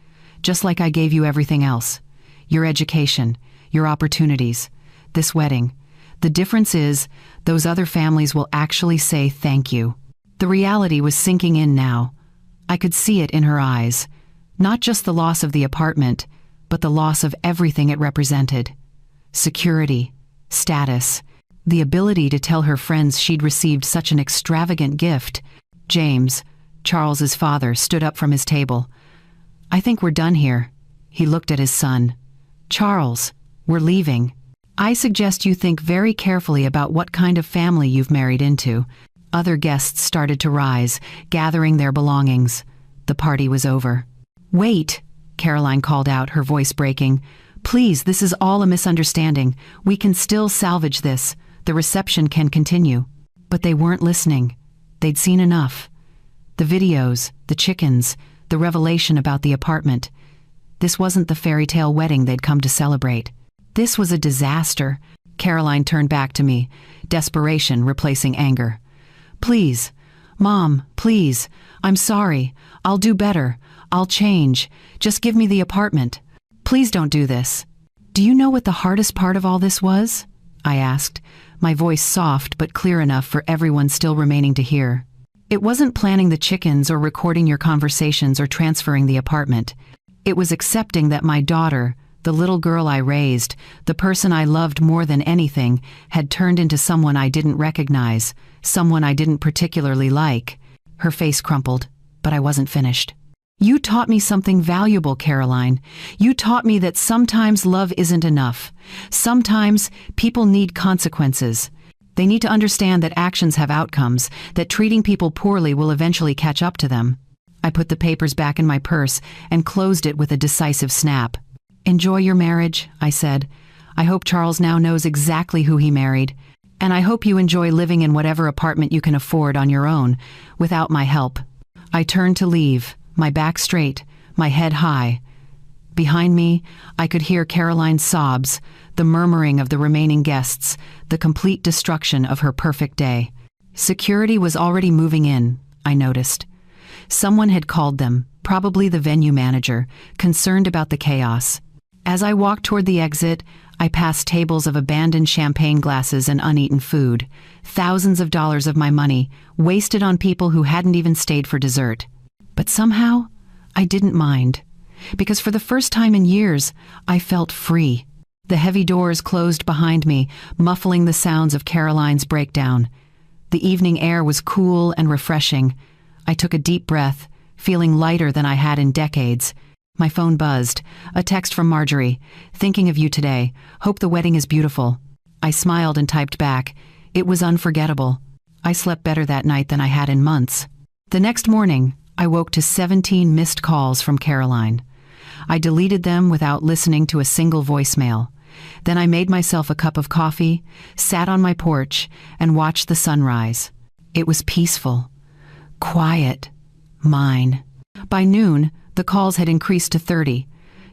Just like I gave you everything else. Your education, your opportunities, this wedding. The difference is, those other families will actually say thank you. The reality was sinking in now. I could see it in her eyes. Not just the loss of the apartment, but the loss of everything it represented. Security, status, the ability to tell her friends she'd received such an extravagant gift. James, Charles's father, stood up from his table. I think we're done here. He looked at his son. Charles, we're leaving. I suggest you think very carefully about what kind of family you've married into. Other guests started to rise, gathering their belongings. The party was over. Wait, Caroline called out, her voice breaking. Please, this is all a misunderstanding. We can still salvage this. The reception can continue. But they weren't listening. They'd seen enough. The videos, the chickens, the revelation about the apartment. This wasn't the fairy tale wedding they'd come to celebrate. This was a disaster. Caroline turned back to me, desperation replacing anger. Please, Mom, please. I'm sorry. I'll do better. I'll change. Just give me the apartment. Please don't do this. Do you know what the hardest part of all this was? I asked, my voice soft but clear enough for everyone still remaining to hear. It wasn't planning the chickens or recording your conversations or transferring the apartment. It was accepting that my daughter, The little girl I raised, the person I loved more than anything, had turned into someone I didn't recognize, someone I didn't particularly like. Her face crumpled, but I wasn't finished. "You taught me something valuable, Caroline. You taught me that sometimes love isn't enough. Sometimes people need consequences. They need to understand that actions have outcomes, that treating people poorly will eventually catch up to them." I put the papers back in my purse and closed it with a decisive snap. "Enjoy your marriage," I said. "I hope Charles now knows exactly who he married. And I hope you enjoy living in whatever apartment you can afford on your own, without my help." I turned to leave, my back straight, my head high. Behind me, I could hear Caroline's sobs, the murmuring of the remaining guests, the complete destruction of her perfect day. Security was already moving in, I noticed. Someone had called them, probably the venue manager, concerned about the chaos. As I walked toward the exit, I passed tables of abandoned champagne glasses and uneaten food, thousands of dollars of my money, wasted on people who hadn't even stayed for dessert. But somehow, I didn't mind, because for the first time in years, I felt free. The heavy doors closed behind me, muffling the sounds of Caroline's breakdown. The evening air was cool and refreshing. I took a deep breath, feeling lighter than I had in decades. My phone buzzed. A text from Marjorie. "Thinking of you today. Hope the wedding is beautiful." I smiled and typed back. It was unforgettable. I slept better that night than I had in months. The next morning, I woke to 17 missed calls from Caroline. I deleted them without listening to a single voicemail. Then I made myself a cup of coffee, sat on my porch, and watched the sunrise. It was peaceful, quiet, mine. By noon, the calls had increased to 30.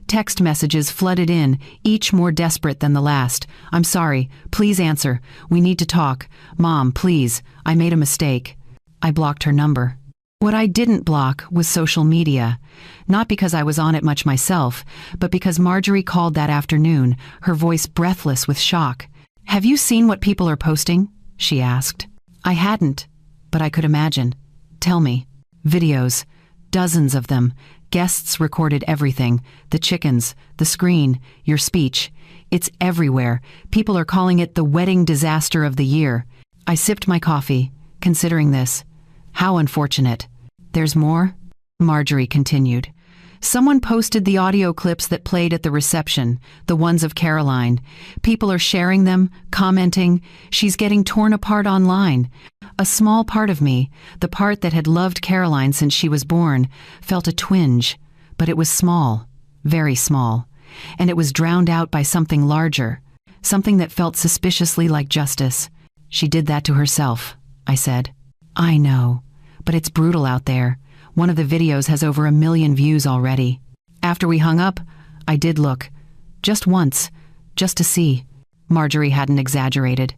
Text messages flooded in, each more desperate than the last. "I'm sorry. Please answer. We need to talk. Mom, please. I made a mistake." I blocked her number. What I didn't block was social media. Not because I was on it much myself, but because Marjorie called that afternoon, her voice breathless with shock. "Have you seen what people are posting?" she asked. I hadn't, but I could imagine. "Tell me." "Videos. Dozens of them. Guests recorded everything. The chickens, the screen, your speech. It's everywhere. People are calling it the wedding disaster of the year." I sipped my coffee, considering this. How unfortunate. "There's more?" Marjorie continued. "Someone posted the audio clips that played at the reception, the ones of Caroline. People are sharing them, commenting. She's getting torn apart online. A small part of me, the part that had loved Caroline since she was born, felt a twinge, but it was small, very small, and it was drowned out by something larger, something that felt suspiciously like justice. She did that to herself," I said. "I know, but it's brutal out there. One of the videos has over 1 million views already." After we hung up, I did look. Just once, just to see. Marjorie hadn't exaggerated.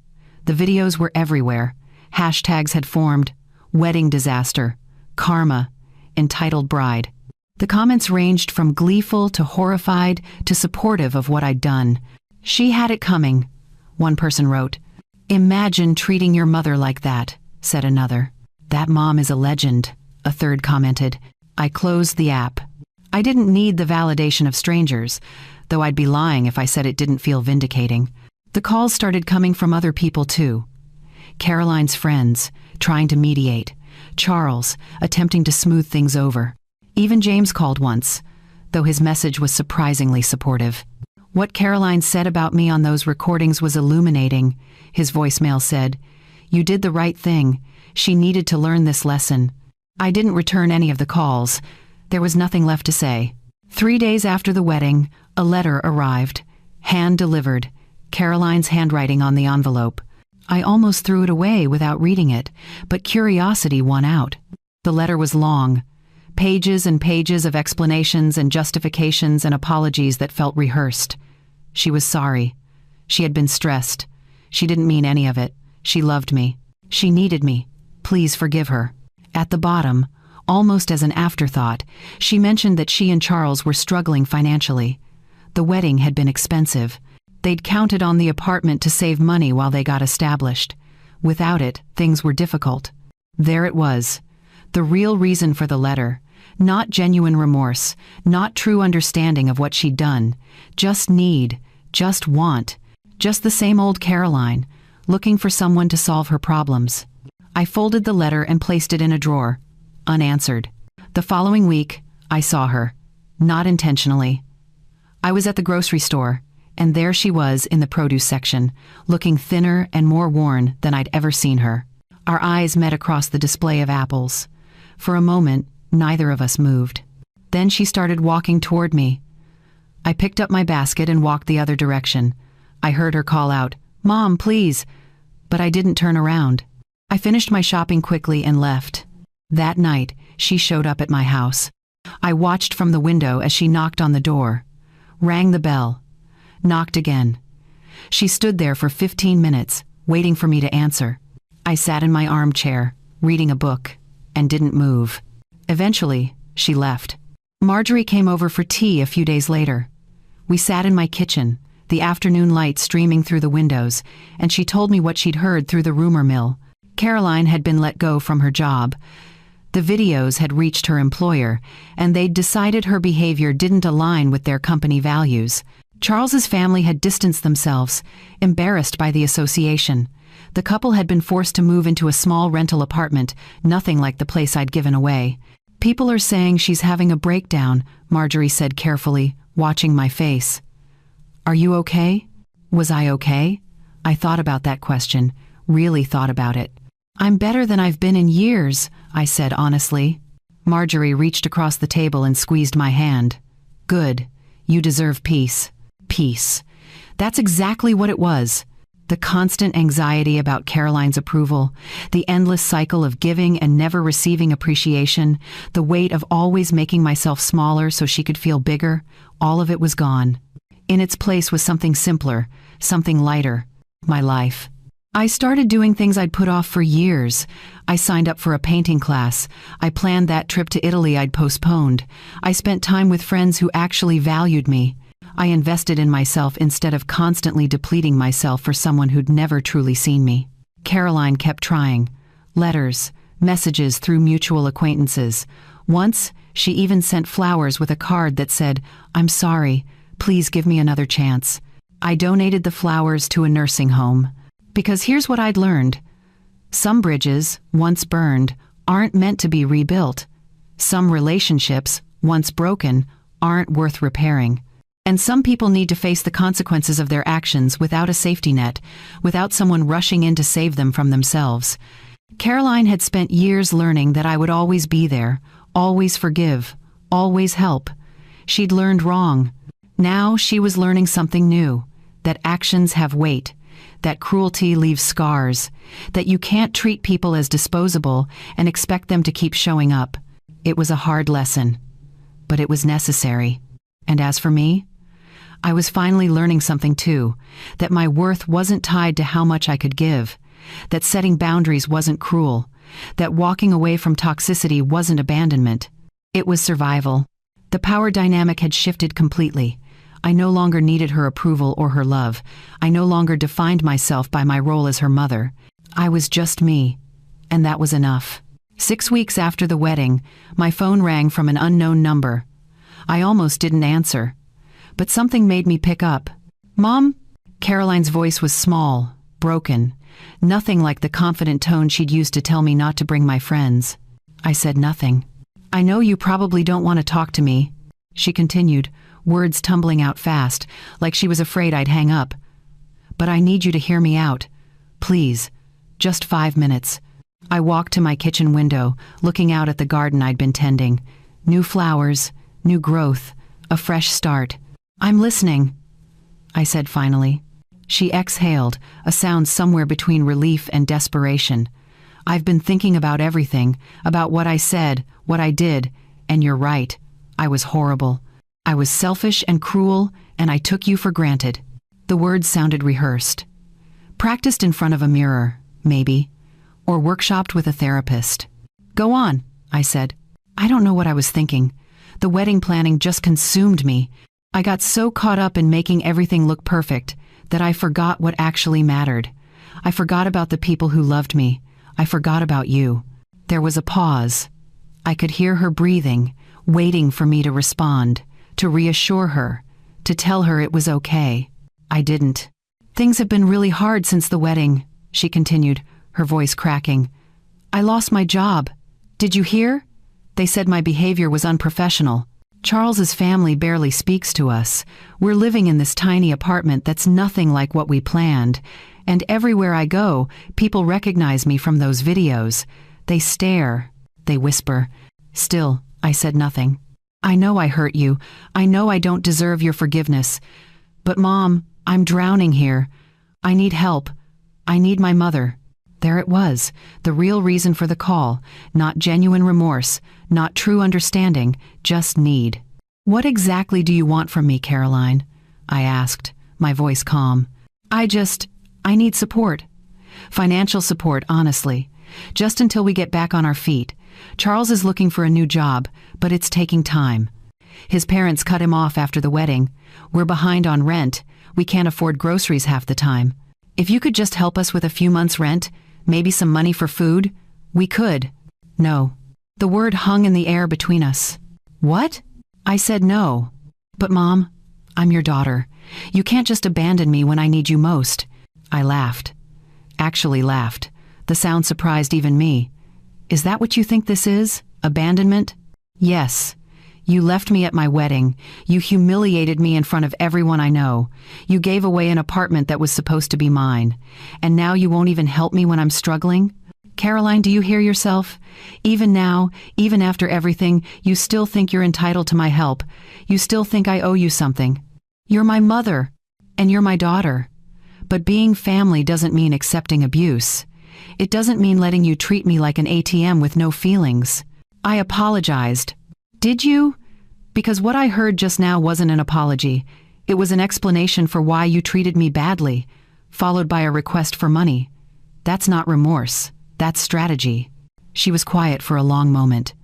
The videos were everywhere. Hashtags had formed. Wedding disaster. Karma. Entitled bride. The comments ranged from gleeful to horrified to supportive of what I'd done. "She had it coming," one person wrote. "Imagine treating your mother like that," said another. "That mom is a legend," a third commented. I closed the app. I didn't need the validation of strangers, though I'd be lying if I said it didn't feel vindicating. The calls started coming from other people too. Caroline's friends, trying to mediate. Charles, attempting to smooth things over. Even James called once, though his message was surprisingly supportive. "What Caroline said about me on those recordings was illuminating," his voicemail said. "You did the right thing. She needed to learn this lesson." I didn't return any of the calls. There was nothing left to say. 3 days after the wedding, a letter arrived. Hand-delivered. Caroline's handwriting on the envelope. I almost threw it away without reading it, but curiosity won out. The letter was long. Pages and pages of explanations and justifications and apologies that felt rehearsed. She was sorry. She had been stressed. She didn't mean any of it. She loved me. She needed me. Please forgive her. At the bottom, almost as an afterthought, she mentioned that she and Charles were struggling financially. The wedding had been expensive. They'd counted on the apartment to save money while they got established. Without it, things were difficult. There it was. The real reason for the letter. Not genuine remorse, not true understanding of what she'd done. Just need, just want, just the same old Caroline, looking for someone to solve her problems. I folded the letter and placed it in a drawer, unanswered. The following week, I saw her. Not intentionally. I was at the grocery store, and there she was in the produce section, looking thinner and more worn than I'd ever seen her. Our eyes met across the display of apples. For a moment, neither of us moved. Then she started walking toward me. I picked up my basket and walked the other direction. I heard her call out, "Mom, please," but I didn't turn around. I finished my shopping quickly and left. That night, she showed up at my house. I watched from the window as she knocked on the door, rang the bell, knocked again. She stood there for 15 minutes, waiting for me to answer. I sat in my armchair, reading a book, and didn't move. Eventually, she left. Marjorie came over for tea a few days later. We sat in my kitchen, the afternoon light streaming through the windows, and she told me what she'd heard through the rumor mill. Caroline had been let go from her job. The videos had reached her employer, and they'd decided her behavior didn't align with their company values. Charles's family had distanced themselves, embarrassed by the association. The couple had been forced to move into a small rental apartment, nothing like the place I'd given away. "People are saying she's having a breakdown," Marjorie said carefully, watching my face. "Are you okay?" Was I okay? I thought about that question, really thought about it. "I'm better than I've been in years," I said honestly. Marjorie reached across the table and squeezed my hand. "Good. You deserve peace." Peace. That's exactly what it was. The constant anxiety about Caroline's approval, the endless cycle of giving and never receiving appreciation, the weight of always making myself smaller so she could feel bigger, all of it was gone. In its place was something simpler, something lighter, my life. I started doing things I'd put off for years. I signed up for a painting class. I planned that trip to Italy I'd postponed. I spent time with friends who actually valued me. I invested in myself instead of constantly depleting myself for someone who'd never truly seen me. Caroline kept trying. Letters, messages through mutual acquaintances. Once, she even sent flowers with a card that said, "I'm sorry, please give me another chance." I donated the flowers to a nursing home. Because here's what I'd learned. Some bridges, once burned, aren't meant to be rebuilt. Some relationships, once broken, aren't worth repairing. And some people need to face the consequences of their actions without a safety net, without someone rushing in to save them from themselves. Caroline had spent years learning that I would always be there, always forgive, always help. She'd learned wrong. Now she was learning something new, that actions have weight, that cruelty leaves scars, that you can't treat people as disposable and expect them to keep showing up. It was a hard lesson, but it was necessary. And as for me, I was finally learning something too, that my worth wasn't tied to how much I could give, that setting boundaries wasn't cruel, that walking away from toxicity wasn't abandonment. It was survival. The power dynamic had shifted completely. I no longer needed her approval or her love. I no longer defined myself by my role as her mother. I was just me, and that was enough. 6 weeks after the wedding, my phone rang from an unknown number. I almost didn't answer, but something made me pick up. "Mom?" Caroline's voice was small, broken, nothing like the confident tone she'd used to tell me not to bring my friends. I said nothing. "I know you probably don't want to talk to me," she continued, words tumbling out fast, like she was afraid I'd hang up. "But I need you to hear me out. Please, just 5 minutes." I walked to my kitchen window, looking out at the garden I'd been tending. New flowers, new growth, a fresh start. "I'm listening," I said finally. She exhaled, a sound somewhere between relief and desperation. "I've been thinking about everything, about what I said, what I did, and you're right. I was horrible. I was selfish and cruel, and I took you for granted." The words sounded rehearsed. Practiced in front of a mirror, maybe, or workshopped with a therapist. "Go on," I said. I don't know what I was thinking. The wedding planning just consumed me. I got so caught up in making everything look perfect that I forgot what actually mattered. I forgot about the people who loved me. I forgot about you. There was a pause. I could hear her breathing, waiting for me to respond, to reassure her, to tell her it was okay. I didn't. "Things have been really hard since the wedding," she continued, her voice cracking. "I lost my job. Did you hear? They said my behavior was unprofessional. Charles's family barely speaks to us. We're living in this tiny apartment that's nothing like what we planned. And everywhere I go, people recognize me from those videos. They stare. They whisper. Still, I said nothing. I know I hurt you. I know I don't deserve your forgiveness. But Mom, I'm drowning here. I need help. I need my mother." There it was, the real reason for the call, not genuine remorse, not true understanding, just need. "What exactly do you want from me, Caroline?" I asked, my voice calm. I need support. Financial support, honestly. Just until we get back on our feet. Charles is looking for a new job, but it's taking time. His parents cut him off after the wedding. We're behind on rent. We can't afford groceries half the time. If you could just help us with a few months' rent, maybe some money for food, we could. No. The word hung in the air between us. What? I said no. But Mom, I'm your daughter. You can't just abandon me when I need you most. I laughed. Actually laughed. The sound surprised even me. Is that what you think this is? Abandonment? Yes. You left me at my wedding. You humiliated me in front of everyone I know. You gave away an apartment that was supposed to be mine. And now you won't even help me when I'm struggling? Caroline, do you hear yourself? Even now, even after everything, you still think you're entitled to my help. You still think I owe you something. You're my mother, and you're my daughter. But being family doesn't mean accepting abuse. It doesn't mean letting you treat me like an ATM with no feelings. I apologized. Did you? Because what I heard just now wasn't an apology. It was an explanation for why you treated me badly, followed by a request for money. That's not remorse. That's strategy. She was quiet for a long moment.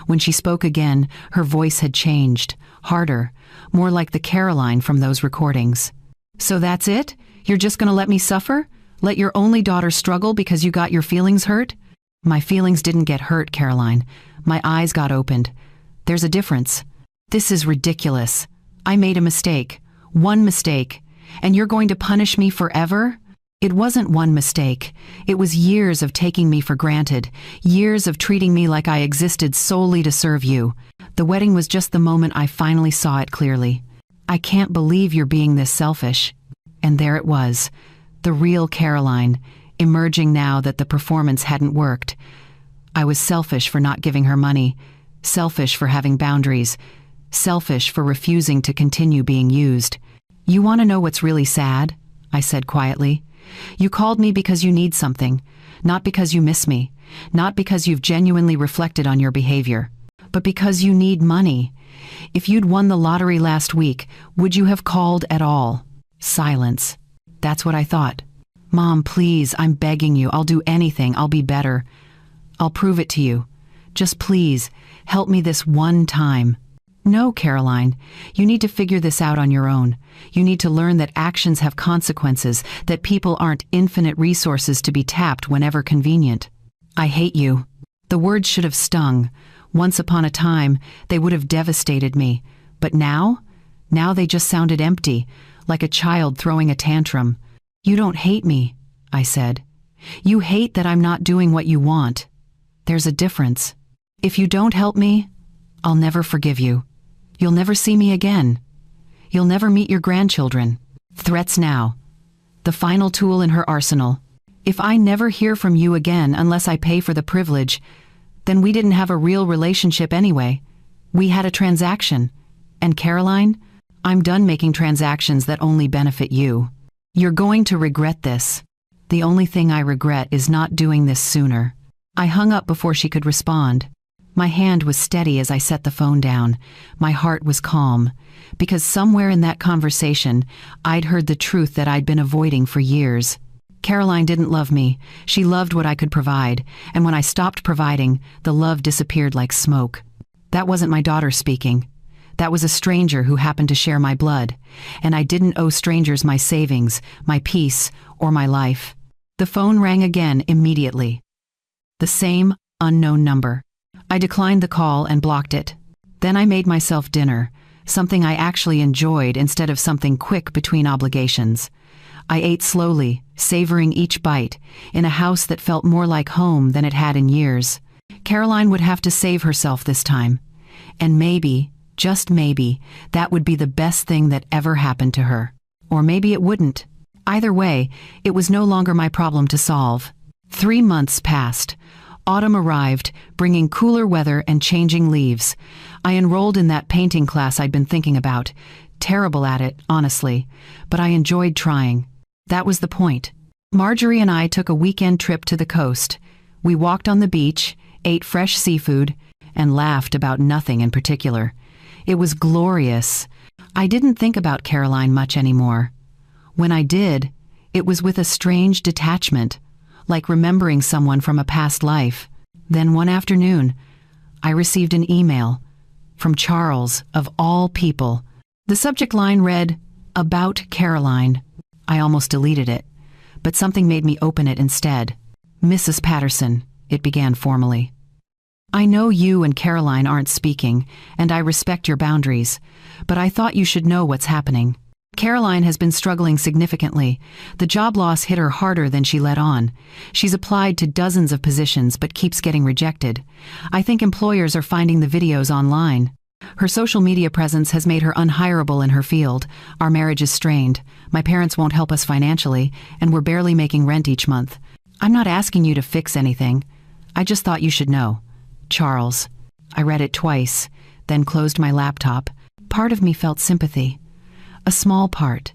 When she spoke again, her voice had changed, harder, more like the Caroline from those recordings. So that's it? You're just going to let me suffer? Let your only daughter struggle because you got your feelings hurt? My feelings didn't get hurt, Caroline. My eyes got opened. There's a difference. This is ridiculous. I made a mistake. One mistake. And you're going to punish me forever? It wasn't one mistake. It was years of taking me for granted. Years of treating me like I existed solely to serve you. The wedding was just the moment I finally saw it clearly. I can't believe you're being this selfish. And there it was. The real Caroline, emerging now that the performance hadn't worked. I was selfish for not giving her money, selfish for having boundaries, selfish for refusing to continue being used. You want to know what's really sad? I said quietly. You called me because you need something, not because you miss me, not because you've genuinely reflected on your behavior, but because you need money. If you'd won the lottery last week, would you have called at all? Silence. That's what I thought. Mom, please, I'm begging you. I'll do anything. I'll be better. I'll prove it to you. Just please, help me this one time. No, Caroline, you need to figure this out on your own. You need to learn that actions have consequences, that people aren't infinite resources to be tapped whenever convenient. I hate you. The words should have stung. Once upon a time, they would have devastated me. But now they just sounded empty, like a child throwing a tantrum. You don't hate me, I said. You hate that I'm not doing what you want. There's a difference. If you don't help me, I'll never forgive you. You'll never see me again. You'll never meet your grandchildren. Threats now. The final tool in her arsenal. If I never hear from you again unless I pay for the privilege, then we didn't have a real relationship anyway. We had a transaction. And Caroline, I'm done making transactions that only benefit you. You're going to regret this. The only thing I regret is not doing this sooner. I hung up before she could respond. My hand was steady as I set the phone down. My heart was calm, because somewhere in that conversation, I'd heard the truth that I'd been avoiding for years. Caroline didn't love me. She loved what I could provide, and when I stopped providing, the love disappeared like smoke. That wasn't my daughter speaking. That was a stranger who happened to share my blood, and I didn't owe strangers my savings, my peace, or my life. The phone rang again immediately. The same unknown number. I declined the call and blocked it. Then I made myself dinner, something I actually enjoyed instead of something quick between obligations. I ate slowly, savoring each bite, in a house that felt more like home than it had in years. Caroline would have to save herself this time. And maybe, just maybe, that would be the best thing that ever happened to her. Or maybe it wouldn't. Either way, it was no longer my problem to solve. 3 months passed. Autumn arrived, bringing cooler weather and changing leaves. I enrolled in that painting class I'd been thinking about. Terrible at it, honestly, but I enjoyed trying. That was the point. Marjorie and I took a weekend trip to the coast. We walked on the beach, ate fresh seafood, and laughed about nothing in particular. It was glorious. I didn't think about Caroline much anymore. When I did, it was with a strange detachment, like remembering someone from a past life. Then one afternoon, I received an email from Charles, of all people. The subject line read, "About Caroline." I almost deleted it, but something made me open it instead. "Mrs. Patterson," it began formally. "I know you and Caroline aren't speaking, and I respect your boundaries, but I thought you should know what's happening. Caroline has been struggling significantly. The job loss hit her harder than she let on. She's applied to dozens of positions but keeps getting rejected. I think employers are finding the videos online. Her social media presence has made her unhireable in her field. Our marriage is strained. My parents won't help us financially, and we're barely making rent each month. I'm not asking you to fix anything. I just thought you should know. Charles." I read it twice, then closed my laptop. Part of me felt sympathy. A small part.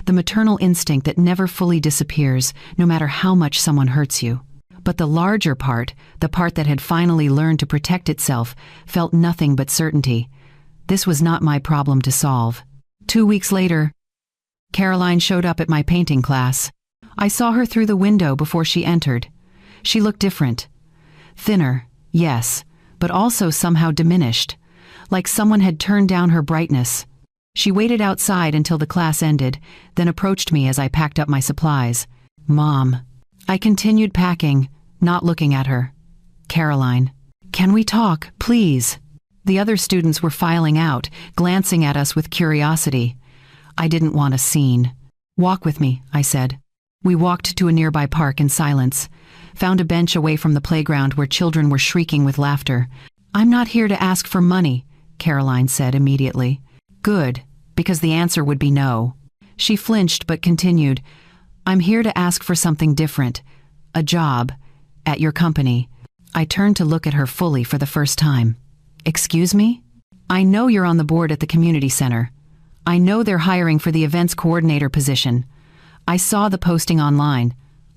The maternal instinct that never fully disappears, no matter how much someone hurts you. But the larger part, the part that had finally learned to protect itself, felt nothing but certainty. This was not my problem to solve. 2 weeks later, Caroline showed up at my painting class. I saw her through the window before she entered. She looked different. Thinner, yes, but also somehow diminished, like someone had turned down her brightness. She waited outside until the class ended, then approached me as I packed up my supplies. "Mom." I continued packing, not looking at her. "Caroline, can we talk, please?" The other students were filing out, glancing at us with curiosity. I didn't want a scene. "Walk with me," I said. We walked to a nearby park in silence, found a bench away from the playground where children were shrieking with laughter. "I'm not here to ask for money," Caroline said immediately. "Good, because the answer would be no." She flinched but continued, "I'm here to ask for something different. A job. At your company." I turned to look at her fully for the first time. "Excuse me? I know you're on the board at the community center. I know they're hiring for the events coordinator position. I saw the posting online.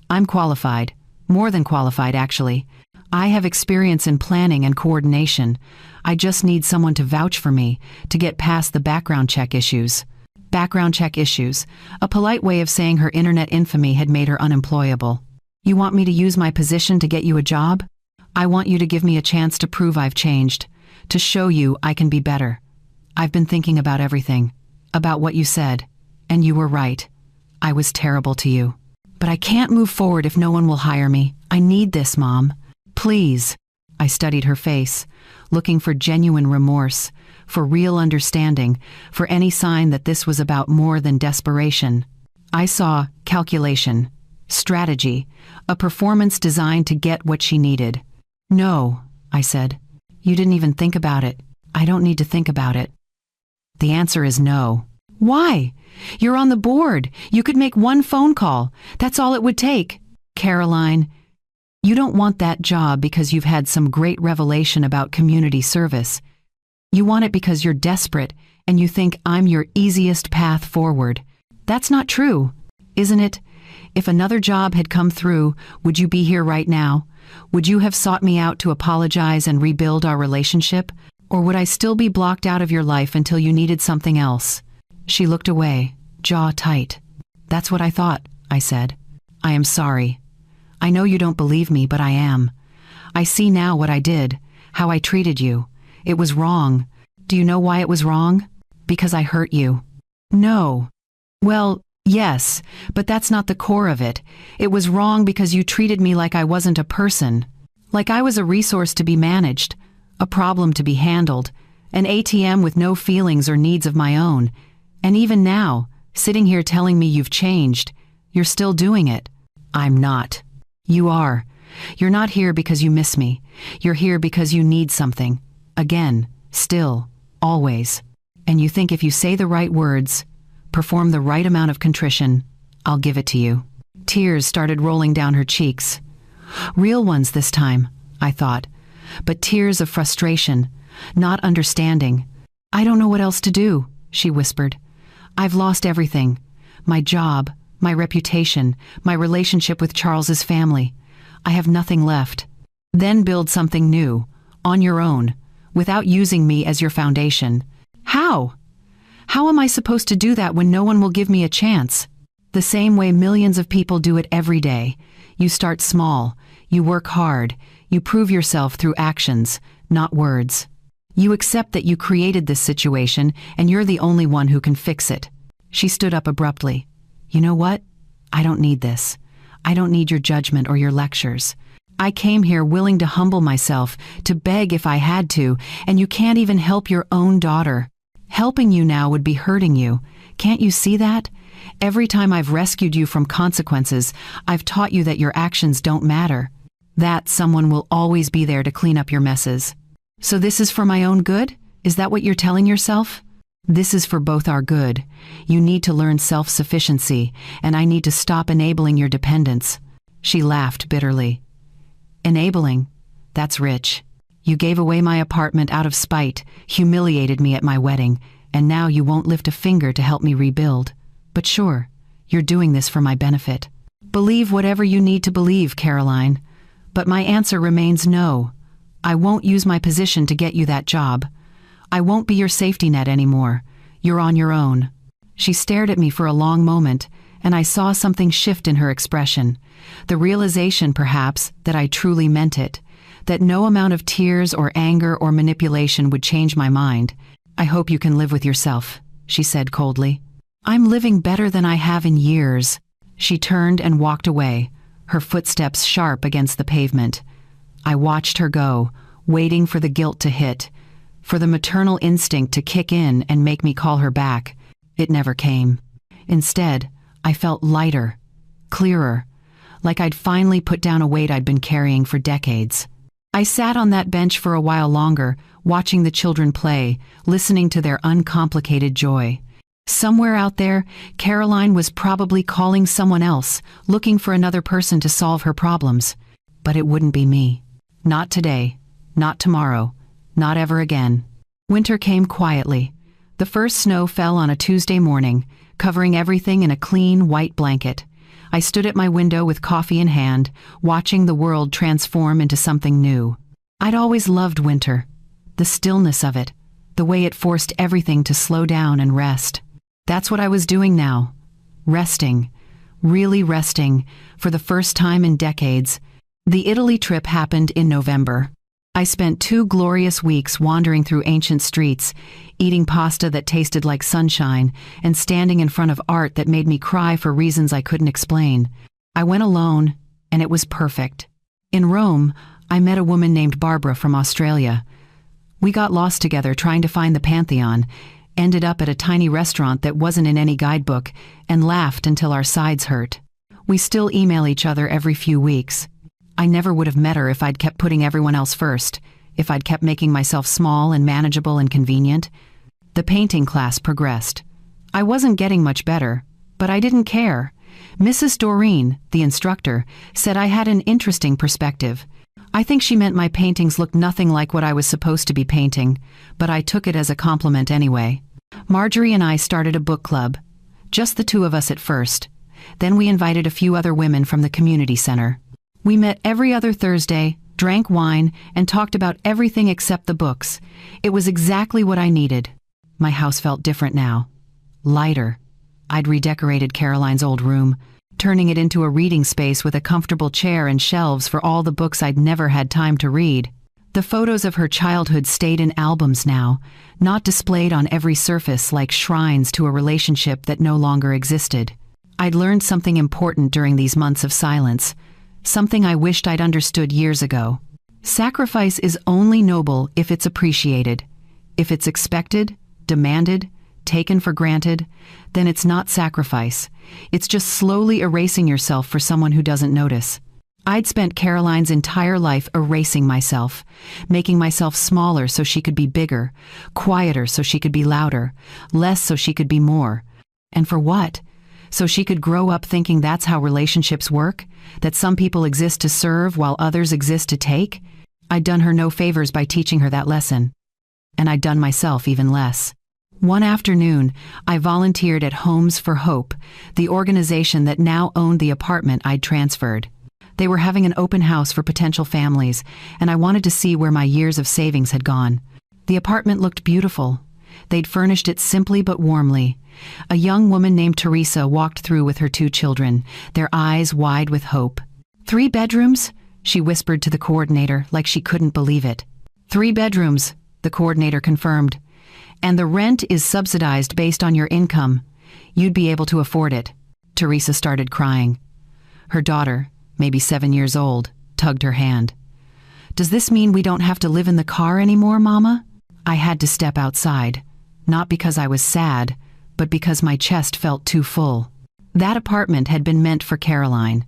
I'm qualified. More than qualified, actually. I have experience in planning and coordination. I just need someone to vouch for me, to get past the background check issues." Background check issues, a polite way of saying her internet infamy had made her unemployable. "You want me to use my position to get you a job? I want you to give me a chance to prove I've changed, to show you I can be better. I've been thinking about everything, about what you said, and you were right. I was terrible to you. But I can't move forward if no one will hire me. I need this, Mom. Please." I studied her face, looking for genuine remorse, for real understanding, for any sign that this was about more than desperation. I saw calculation, strategy, a performance designed to get what she needed. "No," I said. "You didn't even think about it. I don't need to think about it." The answer is no. "Why? You're on the board. You could make one phone call. That's all it would take." "Caroline, you don't want that job because you've had some great revelation about community service. You want it because you're desperate and you think I'm your easiest path forward. That's not true, isn't it? If another job had come through, would you be here right now? Would you have sought me out to apologize and rebuild our relationship? Or would I still be blocked out of your life until you needed something else?" She looked away, jaw tight. "That's what I thought," I said. "I am sorry. I know you don't believe me, but I am. I see now what I did, how I treated you. It was wrong. Do you know why it was wrong? Because I hurt you." "No." "Well, yes, but that's not the core of it. It was wrong because you treated me like I wasn't a person, like I was a resource to be managed, a problem to be handled, an ATM with no feelings or needs of my own. And even now, sitting here telling me you've changed, you're still doing it. I'm not. You are. You're not here because you miss me. You're here because you need something. Again, still, always. And you think if you say the right words, perform the right amount of contrition, I'll give it to you. Tears started rolling down her cheeks. Real ones this time, I thought, but tears of frustration, not understanding. I don't know what else to do, she whispered. I've lost everything. My job, my reputation, my relationship with Charles's family. I have nothing left. Then build something new, on your own, without using me as your foundation. How? How am I supposed to do that when no one will give me a chance? The same way millions of people do it every day. You start small, you work hard, you prove yourself through actions, not words. You accept that you created this situation and you're the only one who can fix it. She stood up abruptly. You know what? I don't need this. I don't need your judgment or your lectures. I came here willing to humble myself, to beg if I had to, and you can't even help your own daughter. Helping you now would be hurting you. Can't you see that? Every time I've rescued you from consequences, I've taught you that your actions don't matter. That someone will always be there to clean up your messes. So this is for my own good? Is that what you're telling yourself? This is for both our good. You need to learn self-sufficiency, and I need to stop enabling your dependence. She laughed bitterly. Enabling? That's rich. You gave away my apartment out of spite, humiliated me at my wedding, and now you won't lift a finger to help me rebuild. But sure, you're doing this for my benefit. Believe whatever you need to believe, Caroline. But my answer remains no. I won't use my position to get you that job. I won't be your safety net anymore. You're on your own. She stared at me for a long moment, and I saw something shift in her expression. The realization, perhaps, that I truly meant it, that no amount of tears or anger or manipulation would change my mind. I hope you can live with yourself, she said coldly. I'm living better than I have in years. She turned and walked away, her footsteps sharp against the pavement. I watched her go, waiting for the guilt to hit, for the maternal instinct to kick in and make me call her back. It never came. Instead, I felt lighter, clearer, like I'd finally put down a weight I'd been carrying for decades. I sat on that bench for a while longer, watching the children play, listening to their uncomplicated joy. Somewhere out there, Caroline was probably calling someone else, looking for another person to solve her problems. But it wouldn't be me. Not today, not tomorrow, not ever again. Winter came quietly. The first snow fell on a Tuesday morning, covering everything in a clean, white blanket. I stood at my window with coffee in hand, watching the world transform into something new. I'd always loved winter. The stillness of it, the way it forced everything to slow down and rest. That's what I was doing now. Resting. Really resting, for the first time in decades. The Italy trip happened in November. I spent 2 glorious weeks wandering through ancient streets, eating pasta that tasted like sunshine, and standing in front of art that made me cry for reasons I couldn't explain. I went alone, and it was perfect. In Rome, I met a woman named Barbara from Australia. We got lost together trying to find the Pantheon, ended up at a tiny restaurant that wasn't in any guidebook, and laughed until our sides hurt. We still email each other every few weeks. I never would have met her if I'd kept putting everyone else first, if I'd kept making myself small and manageable and convenient. The painting class progressed. I wasn't getting much better, but I didn't care. Mrs. Doreen, the instructor, said I had an interesting perspective. I think she meant my paintings looked nothing like what I was supposed to be painting, but I took it as a compliment anyway. Marjorie and I started a book club. Just the 2 of us at first. Then we invited a few other women from the community center. We met every other Thursday, drank wine, and talked about everything except the books. It was exactly what I needed. My house felt different now. Lighter. I'd redecorated Caroline's old room, turning it into a reading space with a comfortable chair and shelves for all the books I'd never had time to read. The photos of her childhood stayed in albums now, not displayed on every surface like shrines to a relationship that no longer existed. I'd learned something important during these months of silence, something I wished I'd understood years ago. Sacrifice is only noble if it's appreciated. If it's expected, demanded, taken for granted, then it's not sacrifice. It's just slowly erasing yourself for someone who doesn't notice. I'd spent Caroline's entire life erasing myself, making myself smaller so she could be bigger, quieter so she could be louder, less so she could be more. And for what? So she could grow up thinking that's how relationships work? That some people exist to serve while others exist to take? I'd done her no favors by teaching her that lesson. And I'd done myself even less. One afternoon, I volunteered at Homes for Hope, the organization that now owned the apartment I'd transferred. They were having an open house for potential families, and I wanted to see where my years of savings had gone. The apartment looked beautiful. They'd furnished it simply but warmly. A young woman named Teresa walked through with her 2 children, their eyes wide with hope. 3 bedrooms? She whispered to the coordinator like she couldn't believe it. 3 bedrooms, the coordinator confirmed. And the rent is subsidized based on your income. You'd be able to afford it. Teresa started crying. Her daughter, maybe 7 years old, tugged her hand. Does this mean we don't have to live in the car anymore, Mama? I had to step outside, not because I was sad, but because my chest felt too full. That apartment had been meant for Caroline,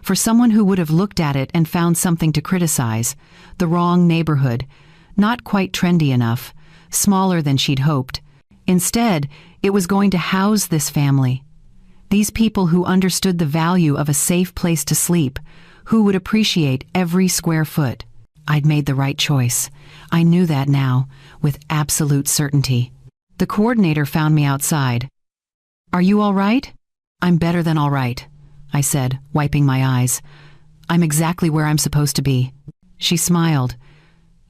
for someone who would have looked at it and found something to criticize, the wrong neighborhood, not quite trendy enough, smaller than she'd hoped. Instead, it was going to house this family. These people who understood the value of a safe place to sleep, who would appreciate every square foot. I'd made the right choice. I knew that now, with absolute certainty. The coordinator found me outside. Are you all right? I'm better than all right, I said, wiping my eyes. I'm exactly where I'm supposed to be. She smiled.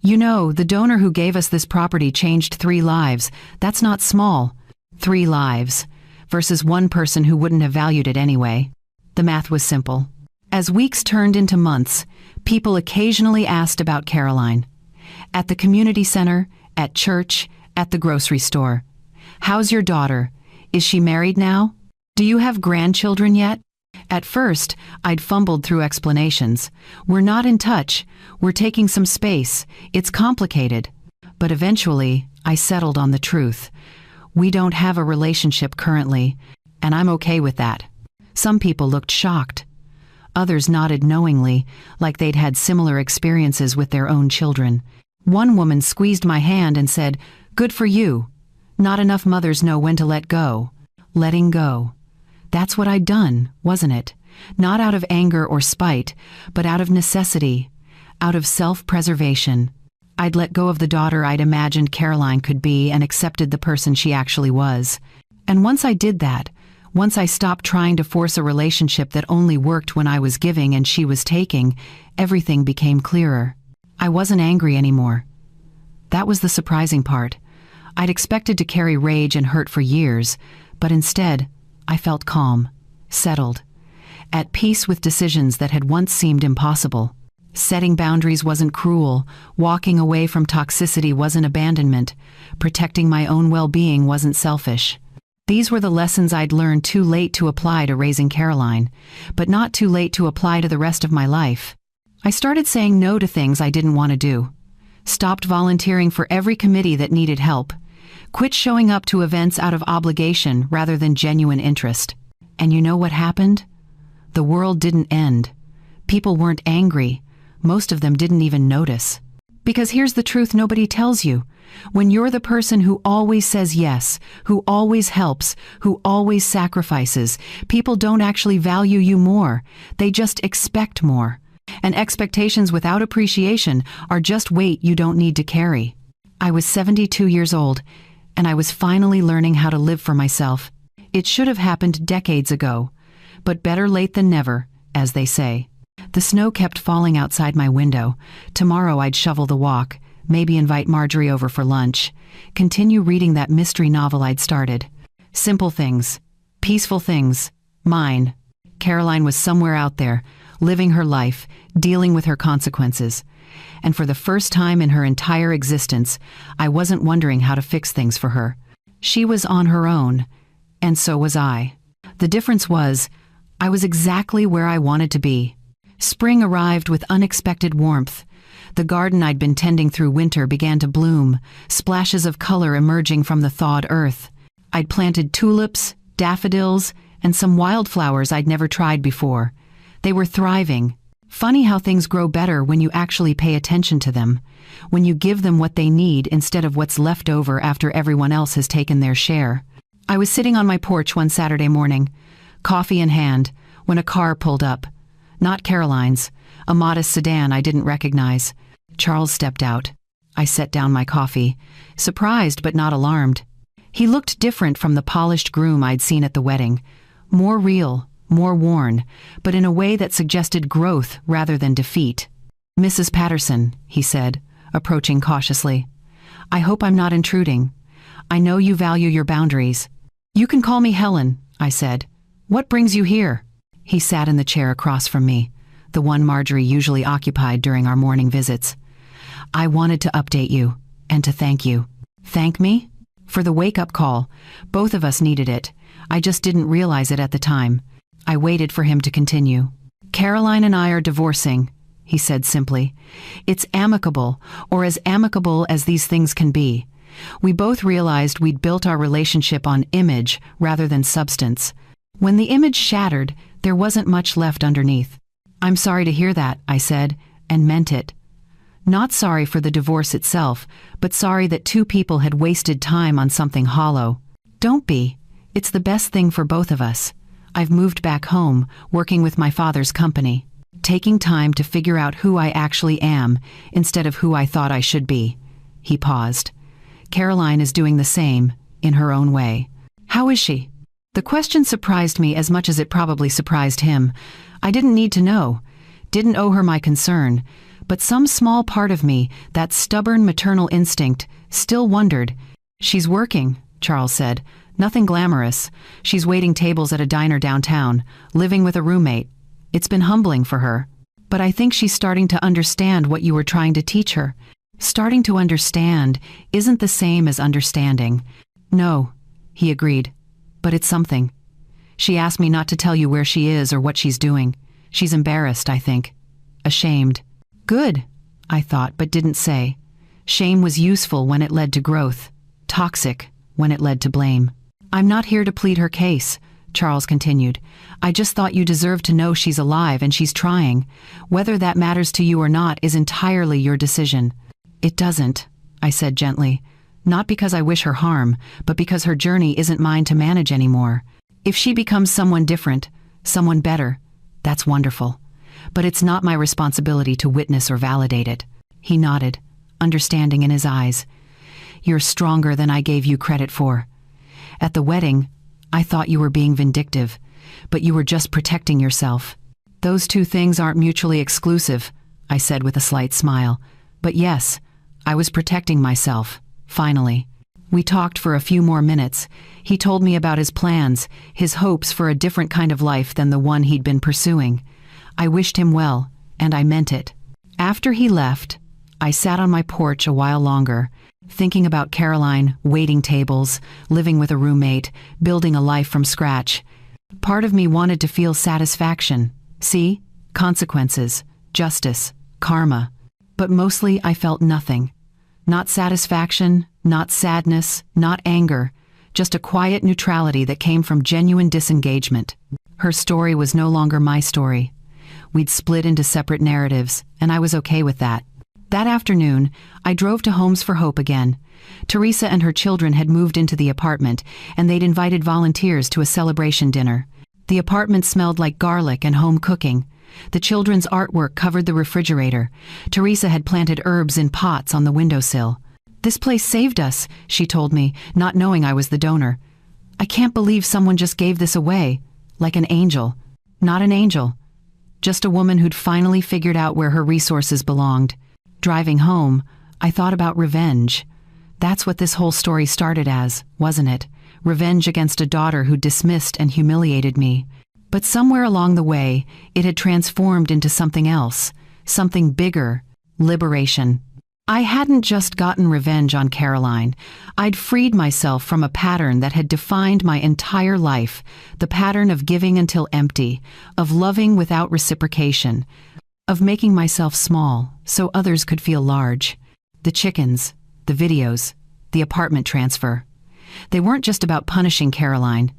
You know, the donor who gave us this property changed 3 lives. That's not small. 3 lives, versus 1 person who wouldn't have valued it anyway. The math was simple. As weeks turned into months, people occasionally asked about Caroline. At the community center, at church, at the grocery store. How's your daughter? Is she married now? Do you have grandchildren yet? At first, I'd fumbled through explanations. We're not in touch. We're taking some space. It's complicated. But eventually, I settled on the truth. We don't have a relationship currently, and I'm okay with that. Some people looked shocked. Others nodded knowingly, like they'd had similar experiences with their own children. One woman squeezed my hand and said, "Good for you. Not enough mothers know when to let go." Letting go. That's what I'd done, wasn't it? Not out of anger or spite, but out of necessity, out of self-preservation. I'd let go of the daughter I'd imagined Caroline could be and accepted the person she actually was. And once I did that, once I stopped trying to force a relationship that only worked when I was giving and she was taking, everything became clearer. I wasn't angry anymore. That was the surprising part. I'd expected to carry rage and hurt for years, but instead, I felt calm, settled, at peace with decisions that had once seemed impossible. Setting boundaries wasn't cruel, walking away from toxicity wasn't abandonment, protecting my own well-being wasn't selfish. These were the lessons I'd learned too late to apply to raising Caroline, but not too late to apply to the rest of my life. I started saying no to things I didn't want to do, stopped volunteering for every committee that needed help, quit showing up to events out of obligation rather than genuine interest. And you know what happened? The world didn't end. People weren't angry. Most of them didn't even notice. Because here's the truth nobody tells you. When you're the person who always says yes, who always helps, who always sacrifices, people don't actually value you more. They just expect more. And expectations without appreciation are just weight you don't need to carry. I was 72 years old, and I was finally learning how to live for myself. It should have happened decades ago, but better late than never, as they say. The snow kept falling outside my window. Tomorrow I'd shovel the walk, maybe invite Marjorie over for lunch, continue reading that mystery novel I'd started. Simple things, peaceful things, mine. Caroline was somewhere out there, living her life, dealing with her consequences. And for the first time in her entire existence, I wasn't wondering how to fix things for her. She was on her own, and so was I. The difference was, I was exactly where I wanted to be. Spring arrived with unexpected warmth. The garden I'd been tending through winter began to bloom, splashes of color emerging from the thawed earth. I'd planted tulips, daffodils, and some wildflowers I'd never tried before. They were thriving. Funny how things grow better when you actually pay attention to them, when you give them what they need instead of what's left over after everyone else has taken their share. I was sitting on my porch one Saturday morning, coffee in hand, when a car pulled up. Not Caroline's, a modest sedan I didn't recognize. Charles stepped out. I set down my coffee, surprised but not alarmed. He looked different from the polished groom I'd seen at the wedding. More real, more worn, but in a way that suggested growth rather than defeat. "Mrs. Patterson," he said, approaching cautiously. "I hope I'm not intruding. I know you value your boundaries." "You can call me Helen," I said. "What brings you here?" He sat in the chair across from me, the one Marjorie usually occupied during our morning visits. "I wanted to update you, and to thank you." "Thank me?" "For the wake-up call. Both of us needed it. I just didn't realize it at the time." I waited for him to continue. "Caroline and I are divorcing," he said simply. "It's amicable, or as amicable as these things can be. We both realized we'd built our relationship on image rather than substance. When the image shattered, there wasn't much left underneath." "I'm sorry to hear that," I said, and meant it. Not sorry for the divorce itself, but sorry that two people had wasted time on something hollow. "Don't be. It's the best thing for both of us. I've moved back home, working with my father's company, taking time to figure out who I actually am instead of who I thought I should be." He paused. "Caroline is doing the same, in her own way." "How is she?" The question surprised me as much as it probably surprised him. I didn't need to know, didn't owe her my concern, but some small part of me, that stubborn maternal instinct, still wondered. "She's working," Charles said. "Nothing glamorous. She's waiting tables at a diner downtown, living with a roommate. It's been humbling for her. But I think she's starting to understand what you were trying to teach her." "Starting to understand isn't the same as understanding." "No," he agreed, "but it's something. She asked me not to tell you where she is or what she's doing. She's embarrassed, I think. Ashamed." "Good," I thought, but didn't say. Shame was useful when it led to growth, toxic when it led to blame. "I'm not here to plead her case," Charles continued. "I just thought you deserved to know she's alive and she's trying. Whether that matters to you or not is entirely your decision." "It doesn't," I said gently. "Not because I wish her harm, but because her journey isn't mine to manage anymore. If she becomes someone different, someone better, that's wonderful. But it's not my responsibility to witness or validate it." He nodded, understanding in his eyes. "You're stronger than I gave you credit for. At the wedding, I thought you were being vindictive, but you were just protecting yourself." "Those two things aren't mutually exclusive," I said with a slight smile. "But yes, I was protecting myself, finally." We talked for a few more minutes. He told me about his plans, his hopes for a different kind of life than the one he'd been pursuing. I wished him well, and I meant it. After he left, I sat on my porch a while longer, thinking about Caroline, waiting tables, living with a roommate, building a life from scratch. Part of me wanted to feel satisfaction. See? Consequences, justice, karma. But mostly I felt nothing. Not satisfaction, not sadness, not anger, just a quiet neutrality that came from genuine disengagement. Her story was no longer my story. We'd split into separate narratives, and I was okay with that. That afternoon, I drove to Homes for Hope again. Teresa and her children had moved into the apartment, and they'd invited volunteers to a celebration dinner. The apartment smelled like garlic and home cooking. The children's artwork covered the refrigerator. Teresa had planted herbs in pots on the windowsill. "This place saved us," she told me, not knowing I was the donor. "I can't believe someone just gave this away. Like an angel." Not an angel. Just a woman who'd finally figured out where her resources belonged. Driving home, I thought about revenge. That's what this whole story started as, wasn't it? Revenge against a daughter who dismissed and humiliated me. But somewhere along the way, it had transformed into something else, something bigger, liberation. I hadn't just gotten revenge on Caroline. I'd freed myself from a pattern that had defined my entire life, the pattern of giving until empty, of loving without reciprocation. of making myself small so others could feel large. The chickens, the videos, the apartment transfer. They weren't just about punishing Caroline.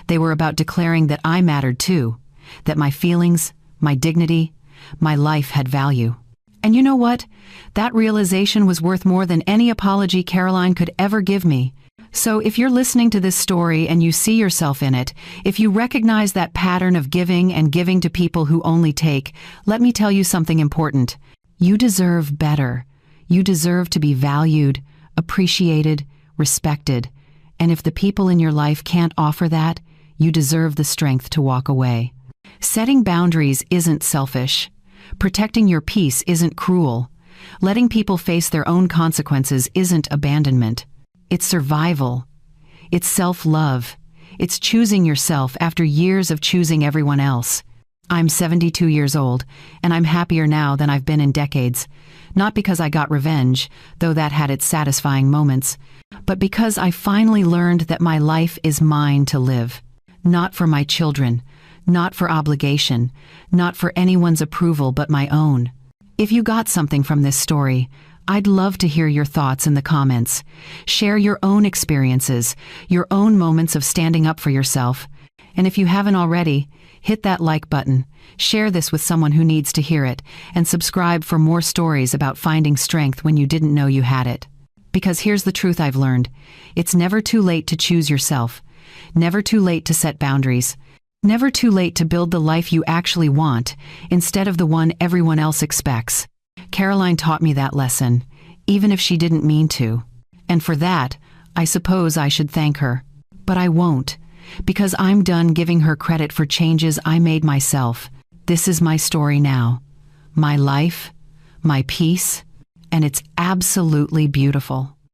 They were about declaring that I mattered too, that my feelings, my dignity, my life had value. And you know what? That realization was worth more than any apology Caroline could ever give me. So if you're listening to this story and you see yourself in it, if you recognize that pattern of giving and giving to people who only take, let me tell you something important. You deserve better. You deserve to be valued, appreciated, respected. And if the people in your life can't offer that, you deserve the strength to walk away. Setting boundaries isn't selfish. Protecting your peace isn't cruel. Letting people face their own consequences isn't abandonment. It's survival. It's self-love. It's choosing yourself after years of choosing everyone else. I'm 72 years old, and I'm happier now than I've been in decades. Not because I got revenge, though that had its satisfying moments, but because I finally learned that my life is mine to live. Not for my children, not for obligation, not for anyone's approval but my own. If you got something from this story, I'd love to hear your thoughts in the comments. Share your own experiences, your own moments of standing up for yourself. And if you haven't already, hit that like button, share this with someone who needs to hear it, and subscribe for more stories about finding strength when you didn't know you had it. Because here's the truth I've learned. It's never too late to choose yourself. Never too late to set boundaries. Never too late to build the life you actually want, instead of the one everyone else expects. Caroline taught me that lesson, even if she didn't mean to. And for that, I suppose I should thank her. But I won't, because I'm done giving her credit for changes I made myself. This is my story now. My life, my peace, and it's absolutely beautiful.